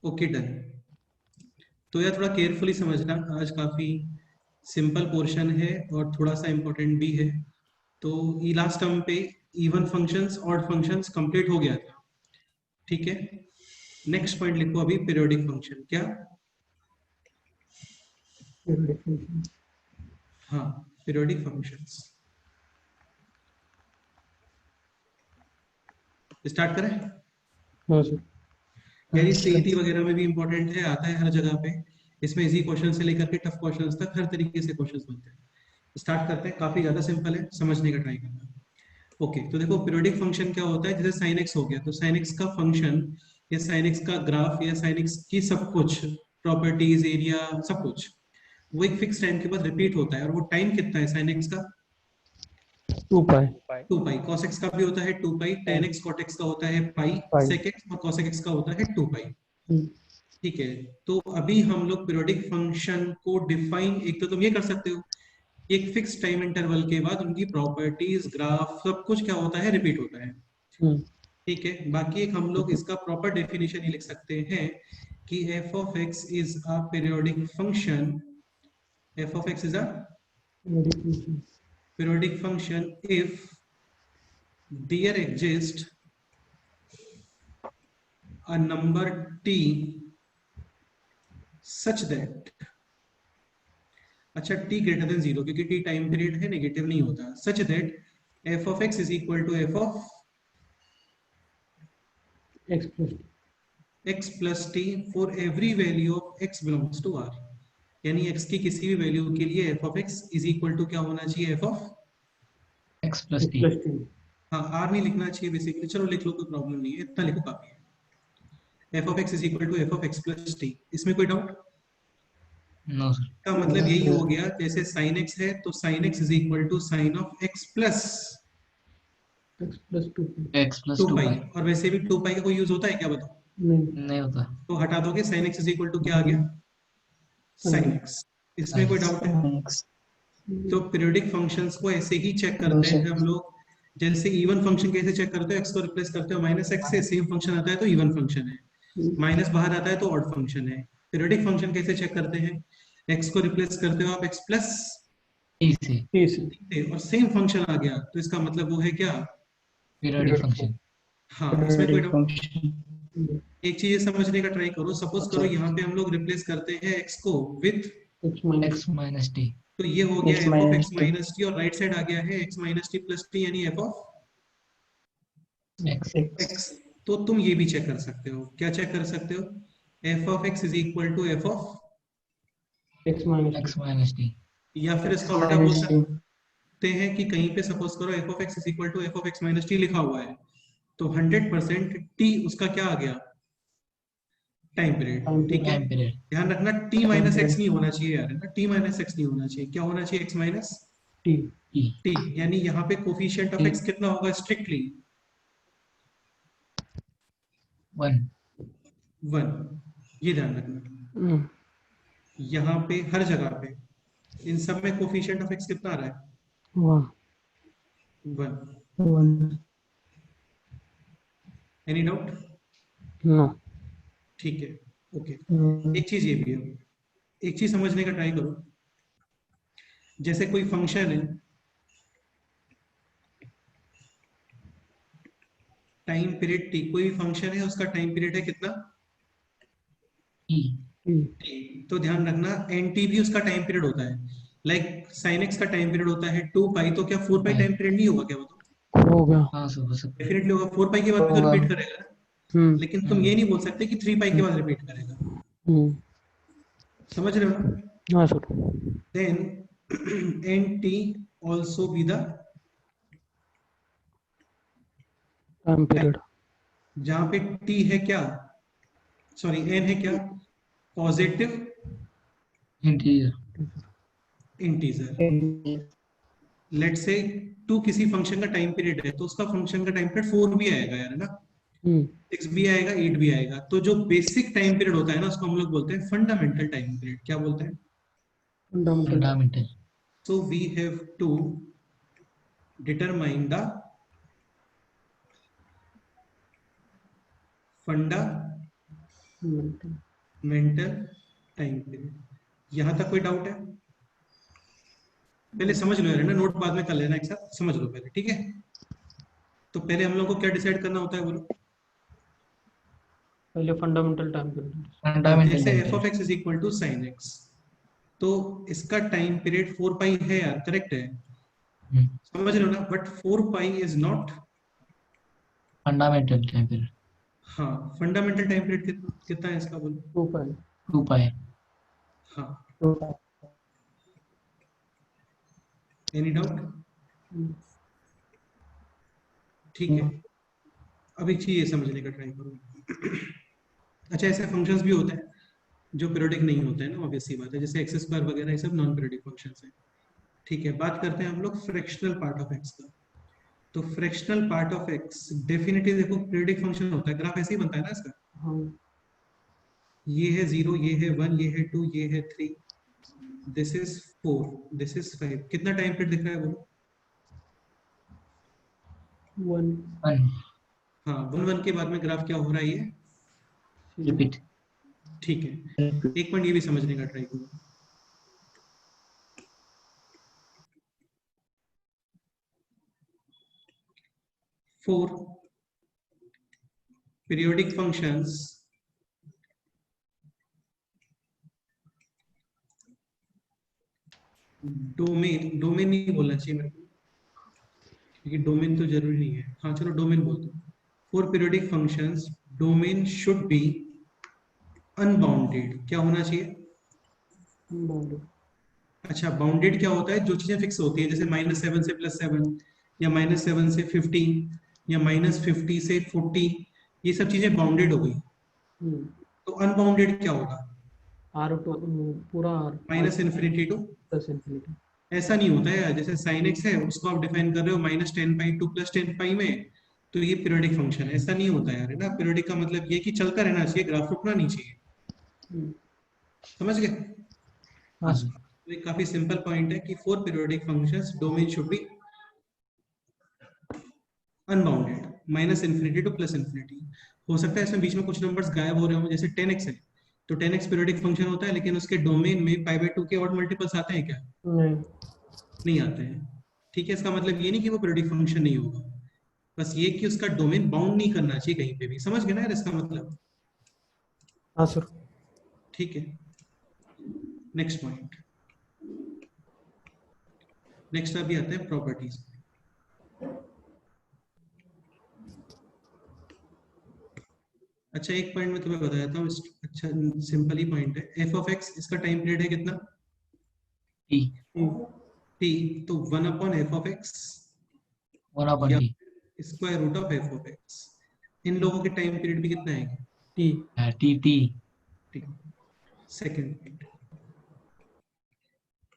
Okay done. तो यार थोड़ा केयरफुली समझना, आज काफी सिंपल पोर्शन है और थोड़ा सा इम्पोर्टेंट भी है। तो ये लास्ट टर्म पे even functions odd functions complete हो गया था, ठीक है। नेक्स्ट पॉइंट लिखो अभी, पीरियोडिक फंक्शन। क्या? हाँ, पीरियोडिक फंक्शंस स्टार्ट करें। हाँ सर। यार ये सीईटी वगैरह में भी इंपॉर्टेंट है, आता है हर जगह पे। इसमें इजी क्वेश्चन से लेकर के टफ क्वेश्चंस तक हर तरीके से क्वेश्चंस बनते हैं। स्टार्ट करते हैं, काफी ज्यादा सिंपल है, समझने का ट्राई करना। ओके तो देखो पीरियोडिक फंक्शन क्या होता है। जैसे sin x हो गया, तो sin x का फंक्शन या sin x का ग्राफ या sin x की सब कुछ प्रॉपर्टीज, एरिया, सब कुछ वो एक फिक्स टाइम के बाद रिपीट होता है। और वो टाइम कितना है sin x का? 2 पाई 2 पाई। cos x का भी होता है 2 पाई, tan x cot x का होता है पाई पाई। sec x, और cos x का होता है 2 पाई। ठीक है। तो अभी हम लोग पीरियोडिक फंक्शन को डिफाइन, एक तो तुम ये कर सकते हो, एक फिक्स टाइम इंटरवल के बाद उनकी प्रॉपर्टीज, ग्राफ, सब कुछ क्या होता है, रिपीट होता है। ठीक है। बाकी एक हम लोग इसका प्रॉपर डेफिनेशन ही लिख सकते हैं कि f of x is a periodic function. f of x is a periodic function if there exists a number t such that, अच्छा t ग्रेटर देन 0, क्योंकि t टाइम पीरियड है, नेगेटिव नहीं होता, such that f of x is equal to f of x plus t for every value of x belongs to r। यानी x की किसी भी value के लिए f of x is equal to क्या होना चाहिए, f of x plus t। हाँ, r नहीं लिखना चाहिए बेसिकली, चलो लिख लो, कोई प्रॉब्लम नहीं है, इतना लिखो काफी है। f of x is equal to f of x plus t। इसमें कोई डाउट? No sir. का मतलब यही हो गया, जैसे sin x है तो sin x is equal to sin of x plus x plus 2 2 पाई। पाई। और वैसे भी 2 पाई का कोई यूज होता है क्या, बताओ? नहीं होता। तो हटा दोगे, sin x is equal to क्या आ गया, sin x। इसमें कोई डाउट है? तो पीरियोडिक फंक्शंस को ऐसे ही चेक करते हैं हम लोग, जैसे इवन फंक्शन कैसे चेक करते हो, एक्स को रिप्लेस करते हो माइनस एक्स से, सेम फंक्शन आता है तो इवन फंक्शन है, माइनस बाहर आता है तो ऑड फंक्शन है। पीरियोडिक फंक्शन कैसे चेक करते हैं, एक्स को रिप्लेस करते हो आप एक्स प्लस t से और सेम फंक्शन आ गया, तो इसका मतलब वो है क्या, पीरियोडिक फंक्शन। हाँ। इसमें कोई डाउट? एक चीज समझने का ट्राई करो, सपोज करो यहाँ पे हम लोग रिप्लेस करते हैं एक्स को विथ x minus t। तो ये हो गया f of x minus T, और राइट साइड आ गया है x minus T plus T, यानी एफ ऑफ x एक्स। तो तुम ये भी चेक कर सकते हो, क्या चेक कर सकते हो, f of x is equal to F of x minus t। या फिर इसका उल्टा बोल सकते हैं कि कहीं पे सपोज करो F of x is equal to F of x minus t लिखा हुआ है, तो 100% टी उसका क्या आ गया, टाइम पीरियड। ठीक है, टाइम पीरियड। ध्यान रखना टी माइनस एक्स नहीं होना चाहिए यार, है ना, टी माइनस एक्स नहीं होना चाहिए, क्या होना चाहिए, एक्स माइनस t टी। यानी यहाँ पे कोफिशिएंट ऑफ एक्स कितना होगा स्ट्रिक्टली 1। 1। ये ध्यान रखना, यहाँ पे हर जगह पे इन सब में कोफिशिएंट ऑफ एक्स कितना आ रहा है, 1। Any doubt? नो। ठीक है, ओके। एक चीज ये भी है, एक चीज समझने का ट्राई करो, जैसे कोई फंक्शन है, टाइम पीरियड टी, कोई भी फंक्शन है उसका टाइम पीरियड है कितना, t। तो ध्यान रखना एन टी भी उसका टाइम पीरियड होता है। लाइक साइन एक्स का टाइम पीरियड होता है 2 पाई, तो क्या 4 पाई टाइम पीरियड नहीं होगा क्या, बताओ? होगा। हाँ सर, हो सकता है। डेफिनेटली होगा, 4 पाई के बाद भी तो रिपीट करेगा, लेकिन तुम ये नहीं बोल सकते कि 3 पाई के बाद रिपीट करेगा, समझ रहे हो ना? हाँ sir. Then n t also be the time period. जहां पे टी है क्या, सॉरी एन है क्या, पॉजिटिव इंटीजर। इंटीजर। लेट से 2 किसी फंक्शन का टाइम पीरियड है, तो उसका फंक्शन का टाइम पीरियड 4 भी आएगा यार, है ना, 6 भी आएगा, 8 भी आएगा। तो जो बेसिक टाइम पीरियड होता है ना, उसको हम लोग बोलते हैं फंडामेंटल टाइम पीरियड। क्या बोलते हैं, fundamental. So we have to determine the fundamental mental mental time period. यहां तक कोई डाउट है? पहले समझ लो यार, है ना, नोट बाद में कर लेना, एक साथ समझ लो पहले, ठीक है? तो पहले हम लोग को क्या डिसाइड करना होता है बोलो? पहले फंडामेंटल टाइम पीरियड। फंडामेंटल जैसे time f of period. X is equal to sine x, तो इसका टाइम पीरियड 4 पाई है यार, करेक्ट है, समझ लो ना, but 4 pi is not, fundamental time period. हाँ, फंडामेंटल टाइम पीरियड कितना कितना है इसका बोलो? 2 पाई 2 पाई। हाँ, 2 पाई। Any doubt? ठीक है, अब एक चीज ये समझने का ट्राई करो। अच्छा, ऐसे फंक्शंस भी होते हैं जो पीरियोडिक नहीं होते हैं ना, ऑब्वियस सी बात है, जैसे एक्स स्क्वायर वगैरह, ये सब नॉन पीरियोडिक फंक्शंस हैं। ठीक है, बात करते हैं हम लोग फ्रैक्शनल पार्ट ऑफ एक्स का। तो fractional part of x definitely देखो पीरियोडिक फंक्शन होता है, ग्राफ ऐसे ही बनता है ना इसका। हाँ ये है 0, ये है 1, ये है 2, ये है 3, दिस इज 4, दिस इज 5। कितना टाइम पीरियड दिख रहा है बोलो? 1 1 हाँ, 1 1 के बाद में ग्राफ क्या हो रहा है ये? रिपीट। ठीक है, एक पॉइंट ये भी समझने का ट्राई करो। Four periodic functions domain, domain नहीं बोलना चाहिए मेरे को, क्योंकि डोमेन तो जरूरी नहीं है, हाँ चलो डोमेन बोल दो। For periodic functions domain should be unbounded. क्या होना चाहिए? बाउंडेड। अच्छा, बाउंडेड क्या होता है? जो चीजें फिक्स होती है, जैसे -7 से +7, या -7 से 15, या -50 से 40, ये सब चीजें बाउंडेड हो गई। तो अनबाउंडेड क्या होगा? आर टू पूरा आर -∞ टू, प्लस इन्फिनिटी। ऐसा नहीं होता है, जैसे sin x है उसको आप डिफाइन कर रहे हो -10 पाई टू +10 पाई में, तो ये पीरियोडिक फंक्शन है, ऐसा नहीं होता यार, है ना। पीरियोडिक का मतलब ये कि चलता रहना चाहिए, ग्राफ रुकना नहीं चाहिए, समझ गए? हाँ हाँ सर। सर। तो एक काफी सिंपल पॉइंट है कि for periodic functions domain should be unbounded, -∞ to +∞। हो सकता है इसमें बीच में कुछ नंबर्स गायब हो रहे हो, जैसे 10x है, तो 10x पीरियोडिक फंक्शन होता है, लेकिन उसके डोमेन में π/2 के और मल्टीपल्स आते हैं क्या? नहीं नहीं आते हैं। ठीक है, इसका मतलब ये नहीं कि वो पीरियोडिक फंक्शन नहीं होगा, बस ये कि उसका डोमेन बाउंड नहीं करना चाहिए कहीं पे भी, समझ गए ना यार इसका मतलब? हाँ सर। ठीक है, नेक्स्ट पॉइंट, नेक्स्ट अभी आते हैं प्रॉपर्टीज। अच्छा, एक पॉइंट मैं तुम्हें बता देता हूँ, अच्छा सिंपल ही पॉइंट है। एफ ऑफ एक्स, इसका टाइम पीरियड है कितना? टी। टी। तो 1/f(x) 1/t। या स्क्वायर रूट ऑफ f(x). इन लोगों के टाइम पीरियड भी कितना है? T T T. ठीक, second point,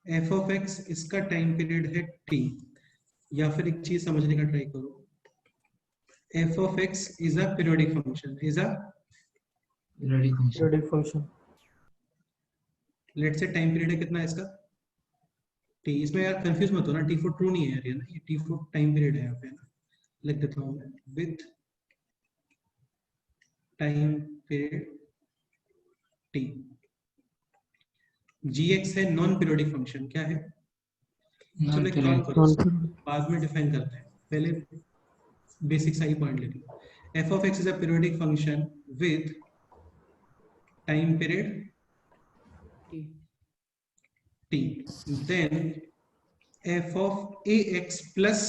F of X इसका टाइम पीरियड है टी, या फिर एक चीज समझने का ट्राई करो, F of x is a periodic function, is a, periodic function. Periodic function. Let's say time period है कितना है इसका? टी। इसमें यार कंफ्यूज मत हो ना, टी फॉर ट्रू नहीं है यार, ये ना, ये टी फॉर टाइम पीरियड है यहाँ पे ना, लिख देता हूँ मैं, with time period t. G x है नॉन पीरियोडिक फंक्शन, क्या है? नॉन चलो एक काम पीरियोडिक। करो, इसको बाद में डिफाइन करते हैं, पहले बेसिक सा ही पॉइंट ले लो। F of x is a periodic function with time period t, then f of ax plus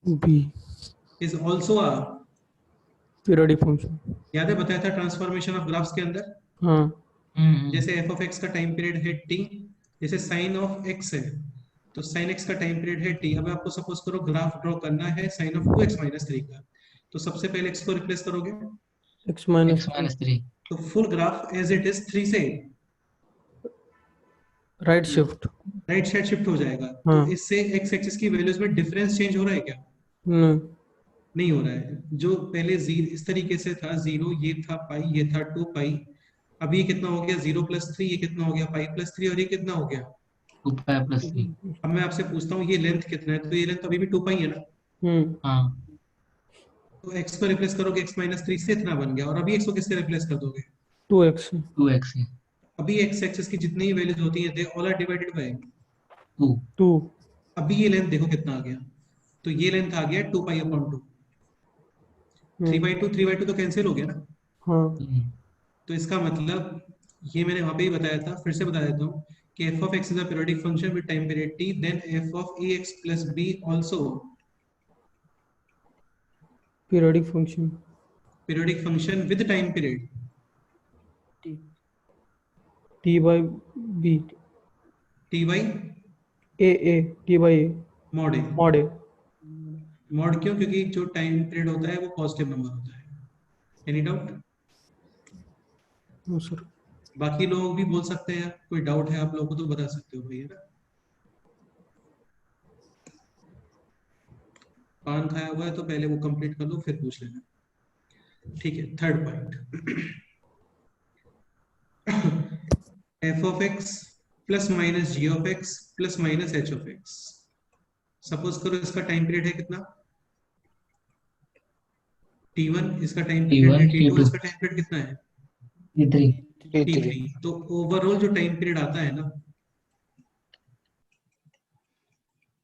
B is also a, periodic function. याद है बताया था ट्रांसफॉर्मेशन ऑफ ग्राफ्स के अंदर, हाँ जैसे f of x का टाइम पीरियड है t, जैसे sin of x है, तो sin x का टाइम पीरियड है t। अब आपको सपोज करो ग्राफ ड्रॉ करना है sin of 2x - 3 का, तो सबसे पहले x को रिप्लेस करोगे, एक्स माइनस x-3। तो full graph as it is 3 से right shift. Right side shift हो जाएगा। हाँ तो इससे x एक्सिस की वैल्यूज में डिफरेंस चेंज हो रहा है क्या? नहीं नहीं हो रहा है। जो पहले इस तरीके से था 0, ये था पाई, ये था 2 पाई, अब ये कितना हो गया 0 + 3, ये कितना हो गया पाई + 3, और ये कितना हो गया? 2 पाई + 3। अब मैं आपसे पूछता हूँ ये लेंथ कितना है, तो ये लेंथ अभी भी 2 पाई है ना। हम्म हाँ तो x को रिप्लेस करोगे, x माइनस 3 से इतना बन गया, और अभी x को किससे रिप्लेस कर दोगे? 2x 2x है अभी x एक्सिस की जितनी ही वैल्यूज होती हैं they all are divided by 2 2 अभी ये लेंथ देखो कितना आ गया, तो ये लेंथ आ गया 2 पाई अपॉन 2। 3/2 तो कैंसिल हो गया ना। हाँ तो इसका मतलब ये मैंने वहां पे ही बताया था, फिर से बता देता हूँ कि f of x is a periodic function with time period t, then f of ax plus b also periodic function periodic function with time period t by b t by a t by a mod a। mod a mod क्यों? क्योंकि जो time period होता है वो positive number होता है। Any doubt? हाँ sir बाकी लोग भी बोल सकते हैं, कोई डाउट है आप लोगों को तो बता सकते हो भैया ना। पान खाया हुआ है तो पहले वो कंप्लीट कर लो फिर पूछ लेना। ठीक है, third point f of x plus minus g of x plus minus h of x। Suppose करो इसका टाइम पीरियड है कितना? t1, इसका टाइम पीरियड है T1 t2, T2 इसका टाइम पीरियड कितना है? T3 t3। तो ओवरऑल जो टाइम पीरियड आता है ना,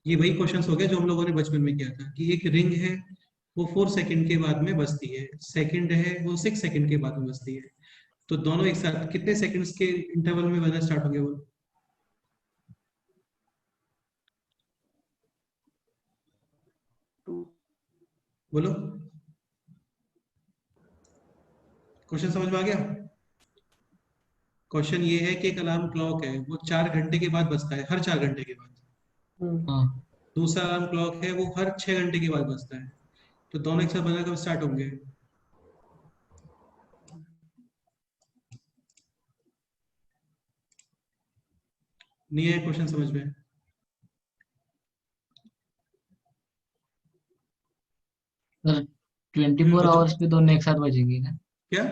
ये वही क्वेश्चंस हो गया जो हम लोगों ने बचपन में किया था कि एक रिंग है वो 4 सेकंड के बाद में बचती है, सेकंड है वो 6 सेकंड के बाद में बचती है। तो दोनों एक साथ कितने सेकंड्स के इंटरवल में बनना स्टार्ट हो गया वो? बोलो, क्वेश्चन समझ में आ गया? क्वेश्चन ये है कि एक अलार्म क्लॉक है वो 4 घंटे के बाद बजता है, हर 4 घंटे के बाद। हाँ दूसरा अलार्म क्लॉक है वो हर 6 घंटे के बाद बजता है। तो दोनों एक साथ बजना कब स्टार्ट होंगे? नहीं है क्वेश्चन समझ में? सर 24 बचो आवर्स पे दोनों एक साथ बजेंगे ना? क्या?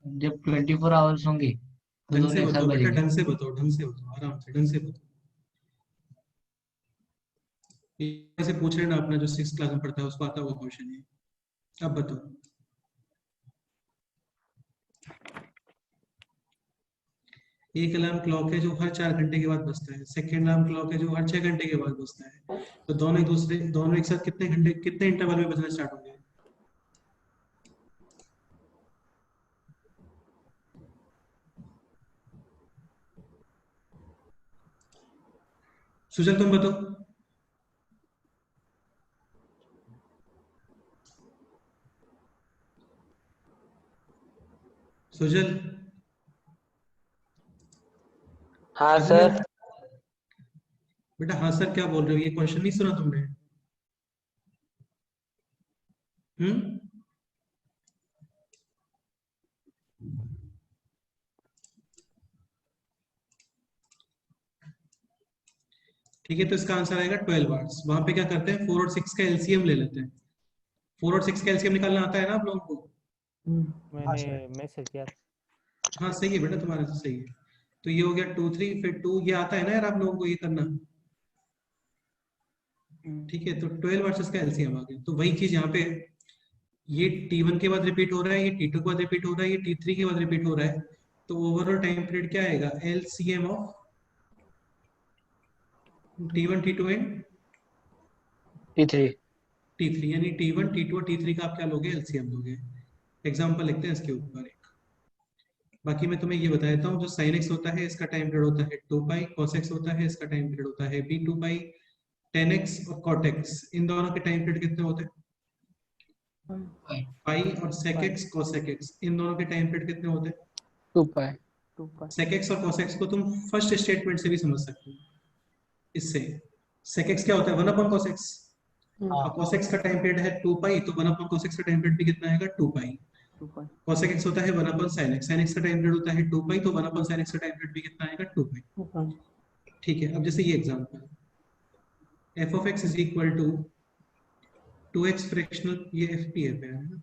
जब 24 आवर्स होंगे तो ढंग दोनों से एक साथ बताओ बेटा, बजेंगे। ढंग से बताओ, ढंग से बताओ, आराम से ढंग से बताओ। ये ऐसे पूछ रहे ना, अपना जो 6 क्लास में पढ़ता है उसको आता होगा क्वेश्चन ये। अब बताओ, एक अलार्म क्लॉक है जो हर 4 घंटे के बाद बजता है, सेकेंड अलार्म क्लॉक है जो हर 6 घंटे के बाद बजता है। तो दोनों एक साथ कितने घंटे, कितने इंटरवल में बजना स्टार्ट होंगे? सुजल तुम बताओ। सुजल, हाँ आदित्य, सर। बेटा हाँ सर क्या बोल रहे हो? ये क्वेश्चन नहीं सुना तुमने? हम्म? ठीक है, तो इसका आंसर आएगा 12 आवर्स। वहां पे क्या करते हैं, 4 और 6 का एलसीएम ले लेते हैं। 4 और 6 का एलसीएम निकालना आता है ना आप लोगों को? हाँ सर। मैंने मैसेज किया। हाँ सही है बेटा, तुम्हारा तो सही है। तो ये हो गया 2 3 फिर 2, ये आता है ना यार आप लोगों को ये करना? ठीक है, तो 12 वर्सेस का एलसीएम आ गया। तो वही चीज यहाँ पे, ये T1 के बाद रिपीट हो रहा है, ये T2 के बाद रिपीट हो रहा है, ये T3 के बाद रिपीट हो रहा है। तो ओवरऑल टाइम पीरियड क्या आएगा? LCM of T1 T2 and T3। T3, यानी T1 T2 और T3 का आप क्या लोगे? एलसीएम लोगे। एग्जांपल लिखते हैं इसके ऊपर एक। बाकी मैं तुम्हें ये बता देता हूँ, जो sin x होता है इसका टाइम पीरियड होता है 2 पाई, cos x होता है इसका टाइम पीरियड होता है b 2 पाई, tan x और cot x इन दोनों के टाइम पीरियड कितने होते हैं? पाई। और sec x cos x इन दोनों के टाइम पीरियड कितने होते हैं? 2 पाई। sec x और cos x को तुम फर्स्ट स्टेटमेंट से भी समझ सकते हो। इससे sec x क्या होता है? 1 अपॉन cos x। हाँ। और cos x का टाइम पीरियड है 2 पाई, तो 1 अपॉन cos x का टाइम पीरियड भी कितना आएगा? 2 पाई। cos x होता है 1 upon sin x, sin x का टाइम पीरियड होता है 2 पाई, तो 1 अपॉन sin x का टाइम पीरियड भी कितना आएगा? 2 पाई। ठीक है, अब जैसे ये example, f of x is equal to 2x fractional, ये FPF है ना?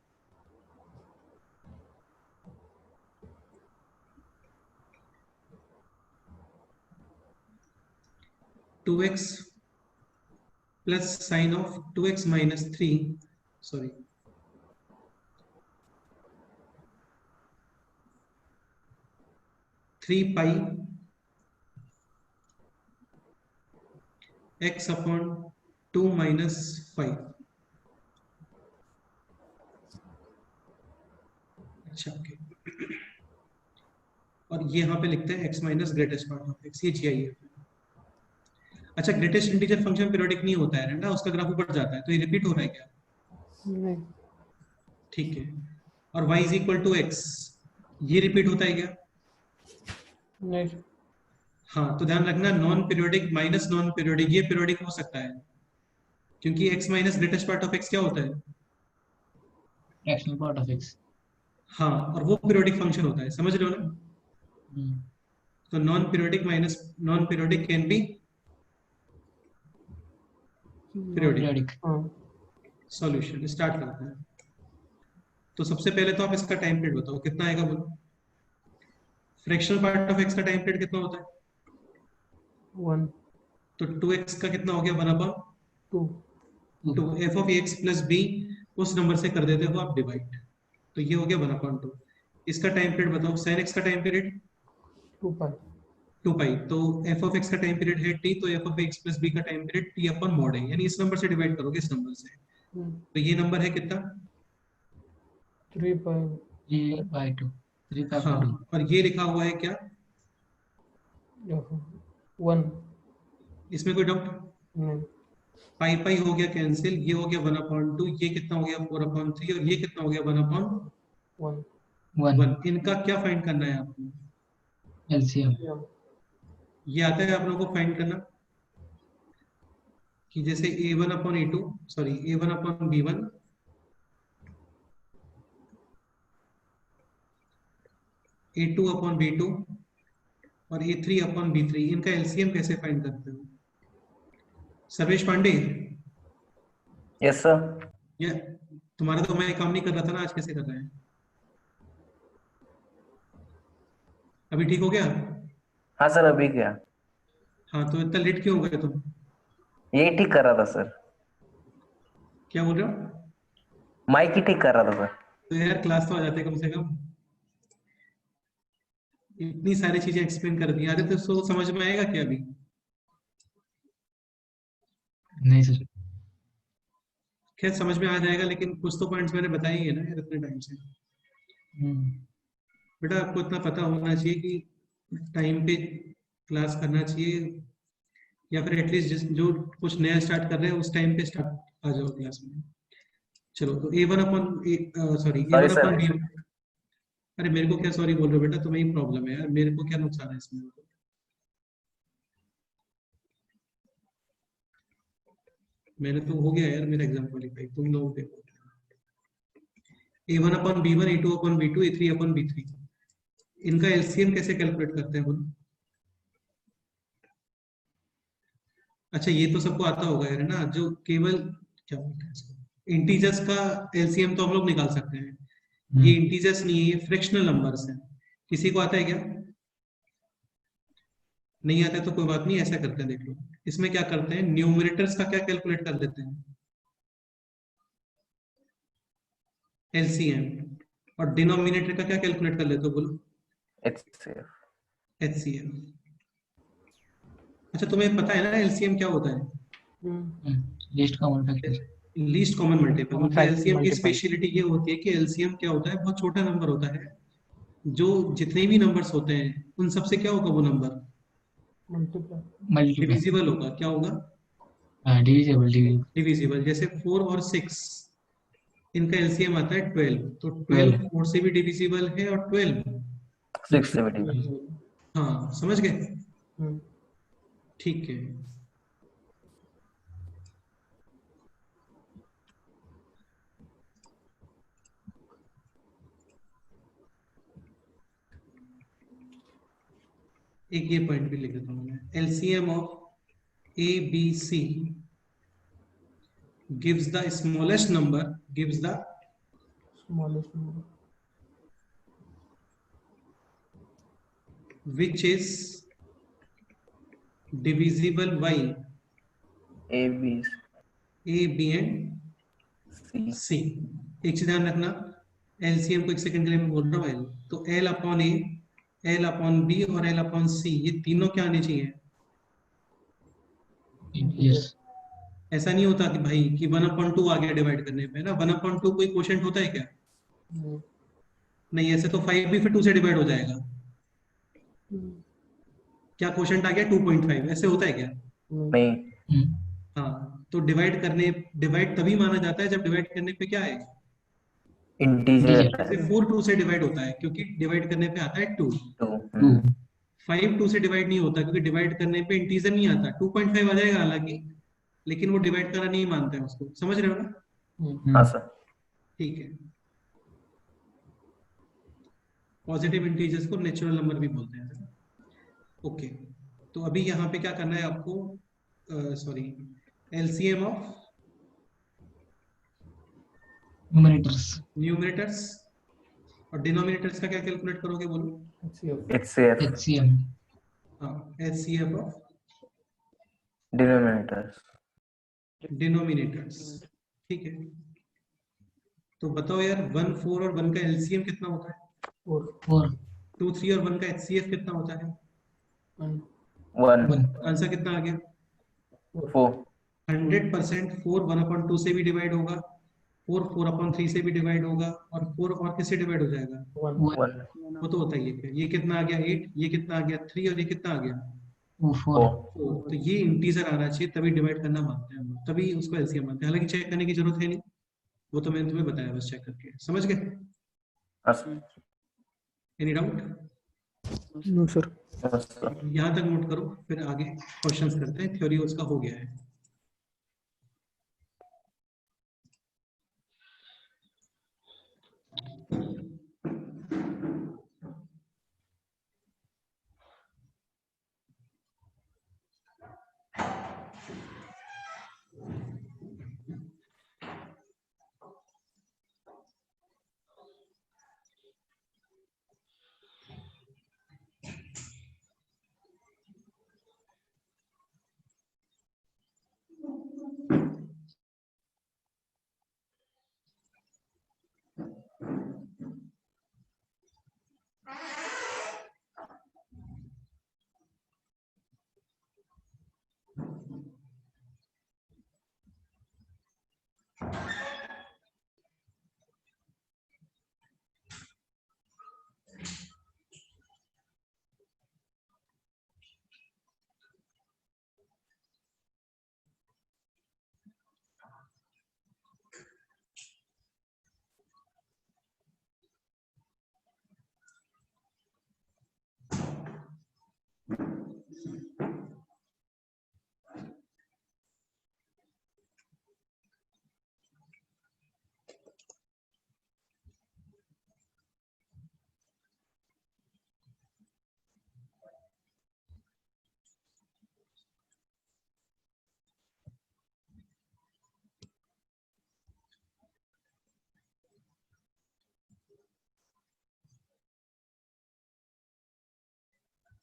Two x plus sine of 2x minus 3, sorry 3 pi x upon 2 minus 5। अच्छा ओके, और ये यहाँ पे लिखते हैं x minus greatest part of x, ये GI है। अच्छा, ग्रेटेस्ट इंटीजर फंक्शन पीरियोडिक नहीं होता है ना, उसका ग्राफ ऊपर जाता है, तो ये रिपीट हो रहा है क्या? नहीं। ठीक है, और y is equal to x, ये रिपीट होता है क्या? नहीं। हाँ, तो ध्यान रखना, non periodic minus non periodic, ये पीरियोडिक हो सकता है, क्योंकि x minus greatest part of x क्या होता है? Fractional part of x। हाँ, और वो पीरियोडिक फंक्शन होता है, समझ रहे हो ना? हम्म, तो non periodic minus non periodic can be periodic. periodic। हाँ। सॉल्यूशन स्टार्ट करते हैं। तो सबसे पहले तो आप इसका टाइम पीरियड बताओ कितना आएगा, बोलो। फ्रैक्शनल पार्ट ऑफ x का टाइम पीरियड कितना होता है? 1 तो 2x का कितना हो गया, 1/2। 2 तो f of x plus b उस नंबर से कर देते हो आप डिवाइड, तो ये हो गया 1/2। इसका टाइम पीरियड बताओ, sin x का टाइम पीरियड 2 पाई 2 पाई, तो f ऑफ x का टाइम पीरियड है t, तो f of x plus b का time period t upon mod है, यानी इस नंबर से डिवाइड करोगे इस नंबर से, तो ये नंबर है कितना? 3 पाई 3/2। 3 हाँ, 2। और ये लिखा हुआ है क्या? 1 इसमें कोई डाउट? नहीं। पाई पाई हो गया कैंसिल, ये हो गया 1/2, ये कितना हो गया 4/3, और ये कितना हो गया 1/1। 1 इनका क्या फाइंड करना है आपको? LCM। ये आता है आप लोगों को फाइंड करना, कि जैसे a1/a2, सॉरी a1/b1 a2/b2 और a3/b3, इनका एलसीएम कैसे फाइंड करते हो? Sarvesh Pande, yes sir. ये तुम्हारा तो मैं काम नहीं कर रहा था ना, आज कैसे कर रहे हैं? अभी ठीक हो गया? हाँ सर, अभी क्या? हाँ, तो इतना लेट क्यों हो गए तुम? यही ठीक कर रहा था सर, क्या बोल रहे हो? माइक ही ठीक कर रहा था सर। तो यार क्लास तो आ जाते कम से कम, इतनी सारी चीजें एक्सप्लेन कर दी, आधे तो समझ में आएगा क्या अभी? नहीं सर। खैर समझ में आ जाएगा, लेकिन कुछ तो पॉइंट्स मैंने बताए ही है ना यार इतने टाइम से। बेटा आपको इतना पता होना चाहिए कि टाइम पे क्लास करना चाहिए, या फिर एटलीस्ट जो कुछ नया स्टार्ट कर रहे हैं उस टाइम पे स्टार्ट आ जाओ क्लास में। चलो, तो सॉरी सर। a1/b, अरे मेरे को क्या सॉरी बोल रहे हो बेटा, तुम्हें ही प्रॉब्लम है यार, मेरे को क्या नुकसान है इसमें? मैंने तो हो गया यार मेरा एग्जाम क्वालिफाई, तुम लोगों पे a1/b1 a2/b2 a3/b3, इनका एलसीएम कैसे कैलकुलेट करते हैं बोलो? अच्छा, ये तो सबको आता होगा यार ना, जो केवल क्या बोलते हैं इसको, इंटीजर्स का एलसीएम तो हम लोग निकाल सकते हैं। ये इंटीजर्स नहीं है, ये फ्रैक्शनल नंबर्स हैं। किसी को आता है क्या? नहीं आता है तो कोई बात नहीं, ऐसा करते हैं, देख लो। इसमें क्या करते हैं, न्यूमरेटर्स का क्या कैलकुलेट कर देते हैं? एलसीएम। और डिनोमिनेटर का क्या कैलकुलेट कर लेते हो बोलो? HCF। एचसीएफ। अच्छा, तुम्हें पता है ना एलसीएम क्या होता है? Least common factor. Least common multiple. Common मतलब factor एलसीएम की multiple। स्पेशलिटी ये होती है कि एलसीएम क्या होता है, बहुत छोटा नंबर होता है, जो जितने भी नंबर्स होते हैं उन सबसे क्या होगा वो नंबर? Multiply multiple. डिविजिबल होगा। क्या होगा? डिविजिबल। डिविजिबल। जैसे 4 और 6, इनका एलसीएम आता है 12, तो 12 12। 4 से भी डिविजिबल है और 12 670। हाँ, समझ गए? ठीक है। एक ये पॉइंट भी लिख देता हूँ मैं, LCM of A B C gives the smallest number, gives the smallest number which is divisible by A B a b and C। c। एक चीज ध्यान रखना, एलसीएम को एक सेकंड के लिए मैं बोल रहा हूँ L, तो L अपॉन ए, एल अपॉन बी और एल अपॉन सी, ये तीनों क्या आने चाहिए? इंटीजर्स। ऐसा नहीं होता कि भाई कि 1/2 आ गया डिवाइड करने पे ना, 1/2 कोई क्वोशिएंट होता है क्या? नहीं। नहीं, ऐसे तो 5 भी फिर 2 से डिवाइड हो जाएगा। क्या क्वोशिएंट आ गया 2.5, ऐसे होता है क्या? नहीं। हाँ, तो डिवाइड तभी माना जाता है जब डिवाइड करने पे क्या है? इंटीजर जैसे 4 2 से डिवाइड होता है क्योंकि डिवाइड करने पे आता है 2। 2। 5 2 से डिवाइड नहीं होता क्योंकि डिवाइड करने पे इंटीजर नहीं आता। 2.5 आ जाएगा हालांकि, लेकिन वो डिवाइड करना नहीं मानते हैं उसको, समझ रहे हो ना? हाँ सर। ठीक है। पॉजिटिव इंटीजर्स को नेचुरल नंबर भी बोलते हैं। ओके, तो अभी यहाँ पे क्या करना है आपको? सॉरी, एलसीएम ऑफ न्यूमरेटर्स और डिनोमिनेटर्स का क्या कैलकुलेट करोगे, बोलो? HCF HCM। हाँ, एचसीएफ ऑफ डिनोमिनेटर्स। ठीक है, तो बताओ यार 1 4 और 1 का एलसीएम कितना होता है? 4 2 3 और 1 का एचसीएफ कितना होता है? 1 आंसर कितना आ गया? 4 100%। 4 1/2 से भी डिवाइड होगा, 4 4/3 से भी डिवाइड होगा, और 4 और किससे डिवाइड हो जाएगा? 1 वो तो होता ही है। ये कितना आ गया 8, ये कितना आ गया 3, और ये कितना आ गया 4। 4। तो ये इंटीजर आना चाहिए तभी डिवाइड करना मानते हैं हम लोग, तभी उसको एलसीएम मानते हैं। हालांकि चेक करने की जरूरत है नहीं, वो तो मैंने तुम्हें बताया, बस चेक करके समझ गए। हाँ sir. Any doubt? No sir. यहाँ तक नोट करो, फिर आगे क्वेश्चंस करते हैं। थ्योरी उसका हो गया है।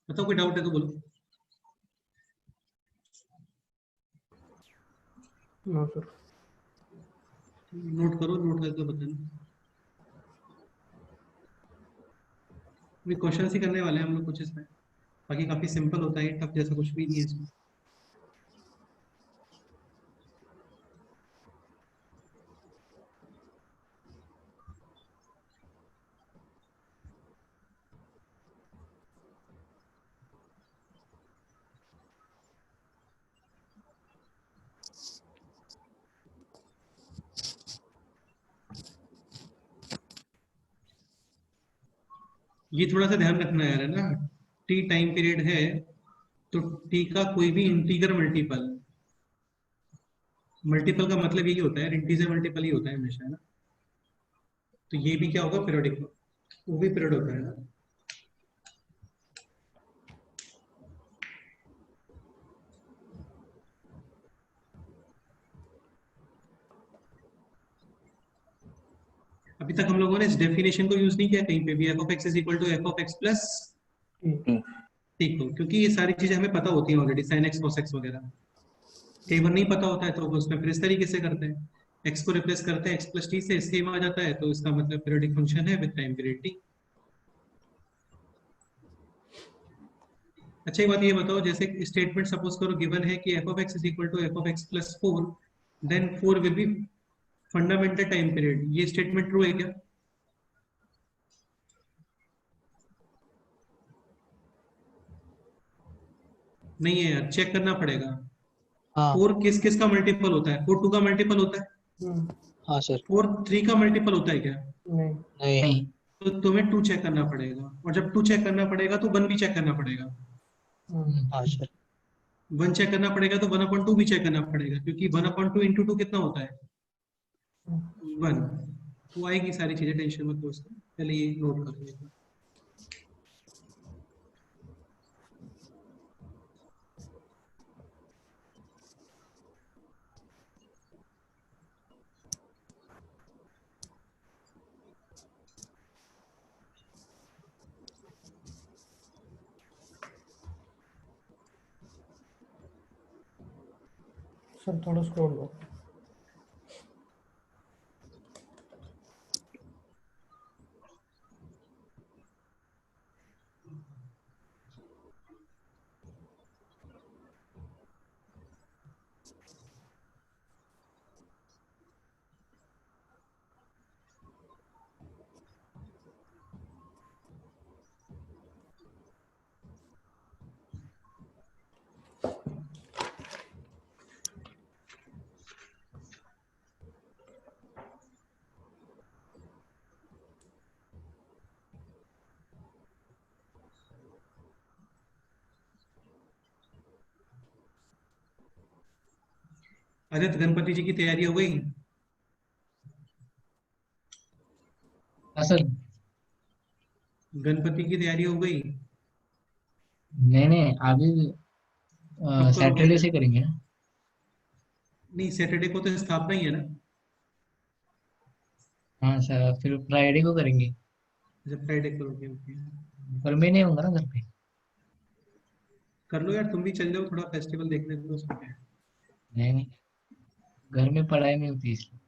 बताओ, कोई डाउट है तो बोलो। No sir. नोट करो, नोट करके बताना। अभी क्वेश्चन ही करने वाले हैं हम लोग कुछ इसमें, बाकी काफी सिंपल होता है, टफ जैसा कुछ भी नहीं है इसमें। ये थोड़ा सा ध्यान रखना यार, है ना? टी टाइम पीरियड है तो टी का कोई भी इंटीजर मल्टीपल, मल्टीपल का मतलब यही होता है, इंटीजर मल्टीपल ही होता है हमेशा, है ना? तो ये भी क्या होगा, पीरियोडिक, वो भी पीरियड होता है ना। अभी तक हम लोगों ने इस डेफिनेशन को यूज नहीं किया कहीं पे भी, f of x is equal to F of x plus ठीक हो, क्योंकि ये सारी चीजें हमें पता होती हैं already, sine x cos x वगैरह। कई बार नहीं पता होता है तो उसमें फिर इस तरीके से करते हैं, एक्स को रिप्लेस करते हैं एक्स प्लस टी से, सेम आ जाता है, तो इसका मतलब पीरियोडिक फंक्शन है विद टाइम पीरियड टी। अच्छा एक बात ये बताओ, जैसे स्टेटमेंट सपोज करो गिवन है कि f of x is equal to F of x plus four, then four will be fundamental time period, ये स्टेटमेंट ट्रू है क्या? नहीं है यार, चेक करना पड़ेगा। हाँ फोर किस किस का मल्टीपल होता है? फोर टू का मल्टीपल होता है? हम्म, हाँ सर। फोर थ्री का मल्टीपल होता है क्या? नहीं। नहीं। नहीं। तो तुम्हें टू चेक करना पड़ेगा, और जब टू चेक करना पड़ेगा तो वन भी चेक करना पड़ेगा। हाँ सर। वन चेक करना पड़ेगा तो वन अपॉइंट टू भी चेक करना पड़ेगा, क्योंकि one upon two into two कितना होता है? वन। तो आएगी सारी चीजें, टेंशन मत लो उसका, पहले ये नोट कर लो। सर थोड़ा स्क्रॉल लो। आदित्य, गणपति जी की तैयारी हो गई? असल गणपति की तैयारी हो गई? नहीं नहीं, अभी कब करोगे? सैटरडे से करेंगे ना। नहीं, सैटरडे को तो स्थापना ही है ना। हाँ सर, फिर फ्राइडे को करेंगे। जब फ्राइडे करोगे, ओके। पर मैं नहीं होऊंगा ना घर पे। कर लो यार, तुम भी चल जाओ थोड़ा फेस्टिवल देखने को, उसमें क्या है। नहीं नहीं, घर में पढ़ाई नहीं होती इसलिए।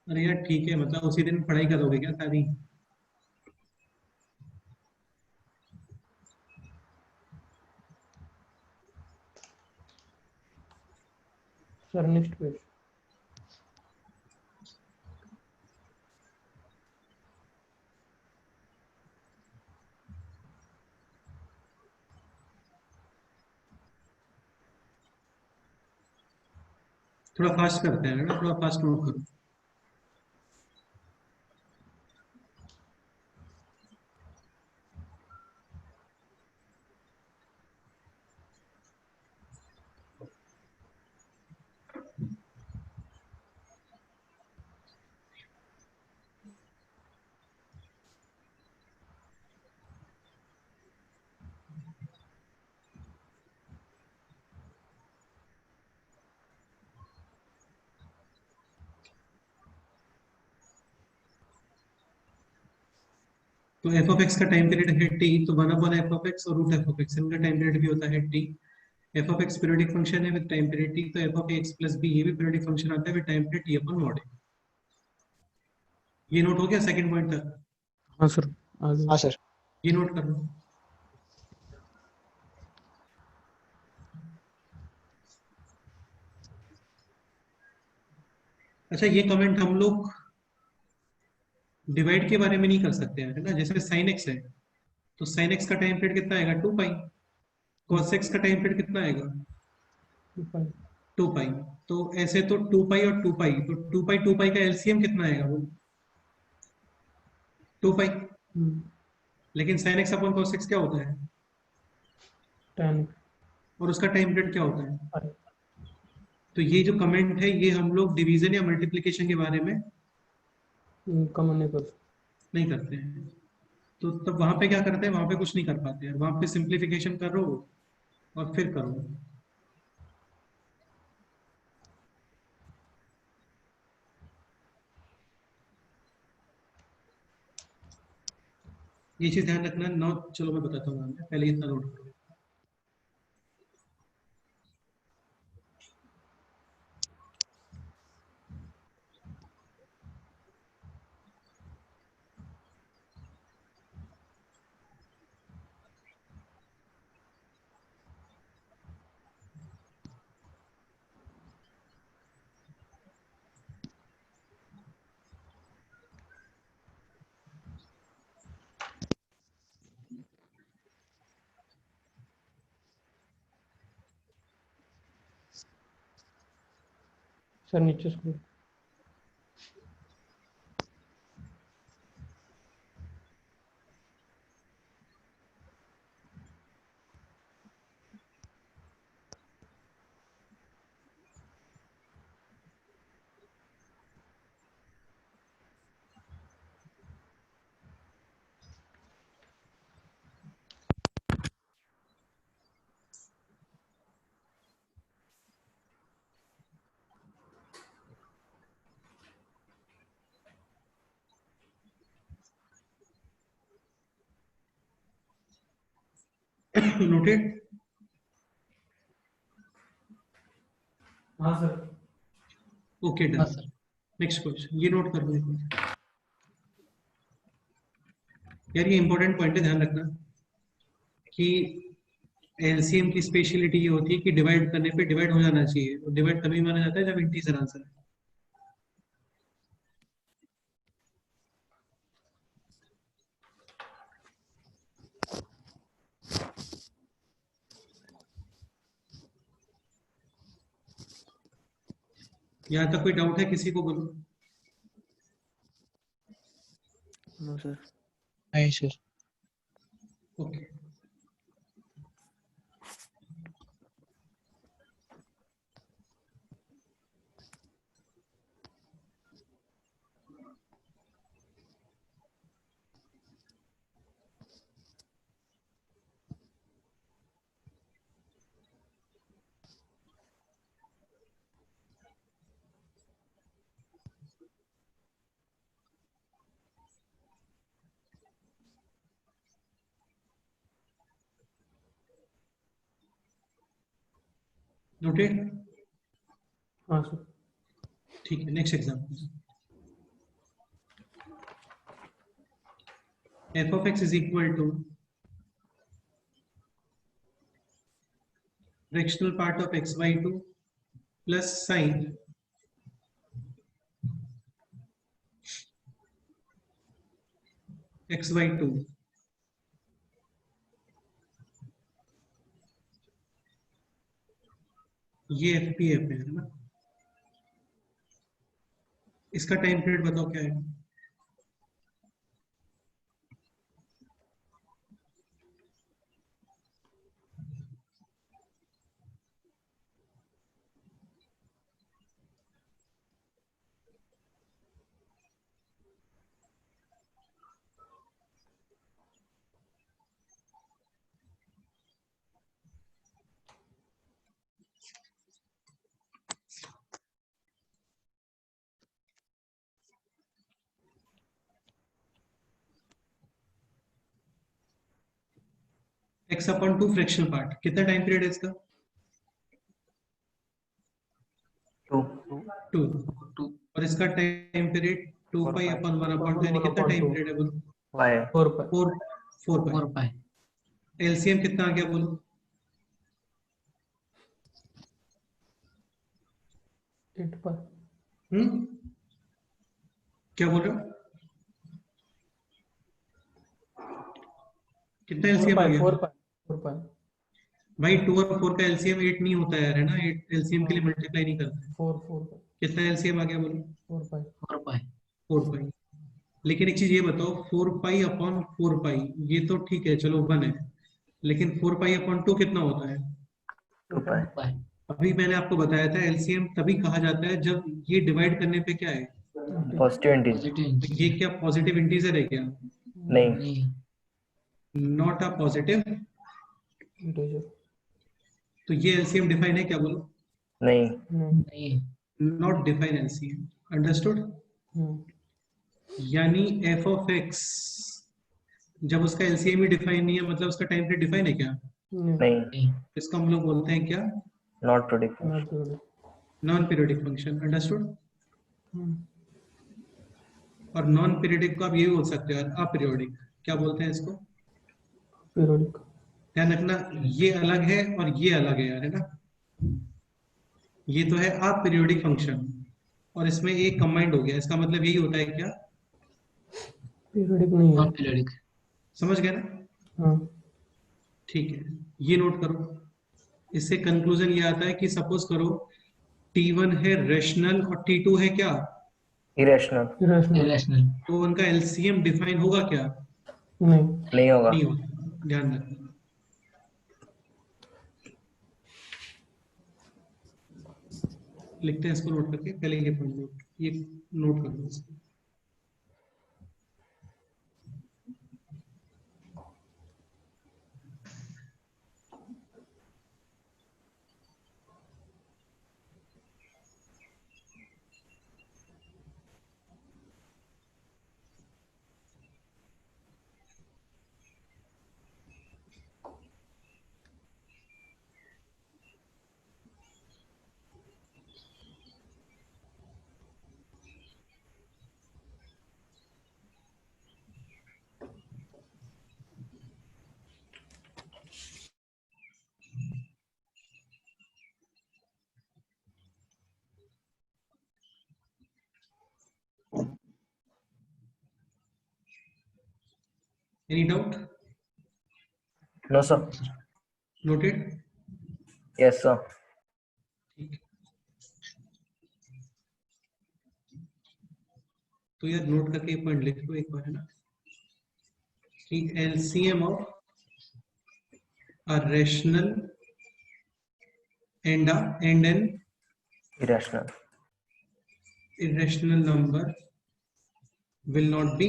अरे यार ठीक है, मतलब उसी दिन पढ़ाई करोगे क्या सारी? Sir next page. थोड़ा फास्ट करते हैं ना, थोड़ा फास्ट नोट करो। तो एफ ऑफ एक्स का टाइम पीरियड है टी, तो one upon f of x और रूट एफ ऑफ एक्स, इनका टाइम पीरियड भी होता है t. F of x periodic function है विद टाइम पीरियड टी, तो F of x plus b ये भी पीरियोडिक फंक्शन आता है with time period t upon mod. ये नोट हो गया सेकंड पॉइंट तक? हाँ सर, आगे। हाँ सर। ये नोट कर लो। अच्छा, ये कमेंट हम लोग डिवाइड के बारे में नहीं कर सकते हैं, है ना? जैसे साइन एक्स है, तो साइन एक्स का टाइम पीरियड कितना आएगा? 2 पाई। कॉस एक्स का टाइम पीरियड कितना आएगा? 2 पाई। 2 पाई। तो ऐसे तो 2 पाई और 2 पाई, तो 2 पाई का एलसीएम कितना आएगा? वो 2 पाई। हम्म, लेकिन sine x upon cos x क्या होता है? tan और उसका टाइम पीरियड क्या होता है? पाई। तो ये जो कमेंट है, ये हम लोग डिवीजन या मल्टीप्लीकेशन के बारे में कम नहीं कर। नहीं करते हैं। तो तब वहां पे क्या करते हैं? वहां पे कुछ नहीं कर पाते हैं, वहां पे सिंप्लीफिकेशन करो और फिर करो। ये चीज ध्यान रखना। नौ, चलो मैं बताता हूँ, पहले इतना नोट करो। सर नीचे स्क्रॉल। नोटेड? हाँ सर। ओके हाँ डन। सर। नेक्स्ट क्वेश्चन, ये नोट कर लो एक बार। यार ये इंपॉर्टेंट पॉइंट है, ध्यान रखना कि एलसीएम की स्पेशलिटी ये होती है कि डिवाइड करने पे डिवाइड हो जाना चाहिए, और डिवाइड तभी माना जाता है जब इंटीजर आंसर है। यहाँ तक कोई डाउट है किसी को? बोलो। No sir. नहीं सर। ओके। नोटेड? हाँ सर। ठीक है, next example. f of x is equal to fractional part of x by 2 plus sine x by 2 ये FPF है ना? इसका टाइम पीरियड बताओ क्या है? x अपॉन 2 फ्रैक्शनल पार्ट, कितना टाइम पीरियड है इसका? 2 2। और इसका time period 2 pi upon 1 upon 2, यानी कितना टाइम पीरियड है बोलो? 5 4 पर 4 4 पाई। पाई। एलसीएम कितना आ गया बोलो? 8 पर। क्या बोल रहे हो? कितना एलसीएम आ गया? 4 पर 4 पर। भाई 2 और 4 का एलसीएम 8 नहीं होता यार, है ना? 8 एलसीएम के लिए मल्टीप्लाई नहीं करते। 4 पर। कितना एलसीएम आ गया बोलो? 4 पर। 4 पाई। 4 पाई। लेकिन एक चीज ये बताओ, 4 पाई अपॉन 4 पाई ये तो ठीक है, चलो 1 है, लेकिन 4 पाई अपॉन 2 कितना होता है? 2 पाई। पाई। अभी मैंने आपको बताया था एलसीएम तभी कहा जाता है जब ये डिवाइड करने पे क्या है, पॉजिटिव इंटीजर पॉजिटिव तो ये क्या पॉजिटिव इंटीजर है क्या? नहीं नहीं। Not a positive, integer. तो ये एलसीएम डिफाइन है क्या बोलो? नहीं नहीं। Not define LCM, understood? यानी एफ ऑफ एक्स जब उसका एलसीएम ही डिफाइन नहीं है, मतलब उसका टाइम पीरियड डिफाइन है क्या? नहीं नहीं। इसको हम लोग बोलते हैं क्या? Not predict non periodic function, understood? और नॉन पीरियोडिक को आप ये भी बोल सकते हो यार, अपीरियोडिक। क्या बोलते हैं इसको? पीरियोडिक। ध्यान रखना, ये अलग है और ये अलग है यार, है ना? ये तो है अपीरियोडिक फंक्शन और इसमें एक कंबाइंड हो गया, इसका मतलब यही होता है क्या? पीरियोडिक नहीं है। Non periodic. समझ गए ना? हाँ। ठीक है, ये नोट करो। इससे कंक्लूजन ये आता है कि सपोज करो T1 है रेशनल और T2 है क्या? Irrational irrational irrational. तो उनका एलसीएम डिफाइन होगा क्या? नहीं। नहीं होगा। नहीं होगा, ध्यान रखना। लिखते हैं इसको नोट करके, पहले ये पढ़ लो, ये नोट कर लो इसको। Any doubt? No sir. Noted? Yes sir. ठीक है, तो यार नोट करके पॉइंट लिख लो एक बार, है ना, कि LCM of a rational and an irrational irrational number will not be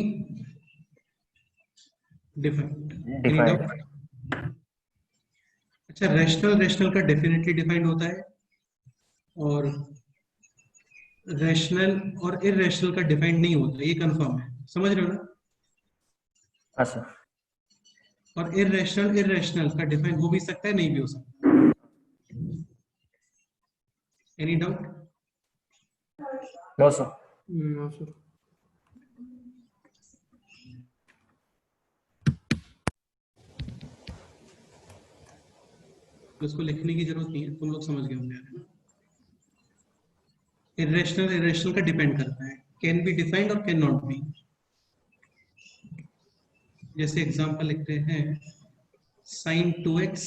defined. Any defined. doubt? अच्छा, रैशनल रैशनल का डेफिनेटली डिफाइंड होता है, और रैशनल और इरेशनल का डिफाइंड नहीं होता, ये कंफर्म है, समझ रहे हो ना? हाँ सर। और इरेशनल इरेशनल का डिफाइंड हो भी सकता है, नहीं भी हो सकता। Any doubt? No sir. No sir. तो इसको लिखने की जरूरत नहीं है, तुम लोग समझ गए होंगे, है ना? इरेशनल इरेशनल का डिपेंड करता है, कैन बी डिफाइंड और कैन नॉट बी। जैसे एग्जांपल लिखते हैं, sin 2x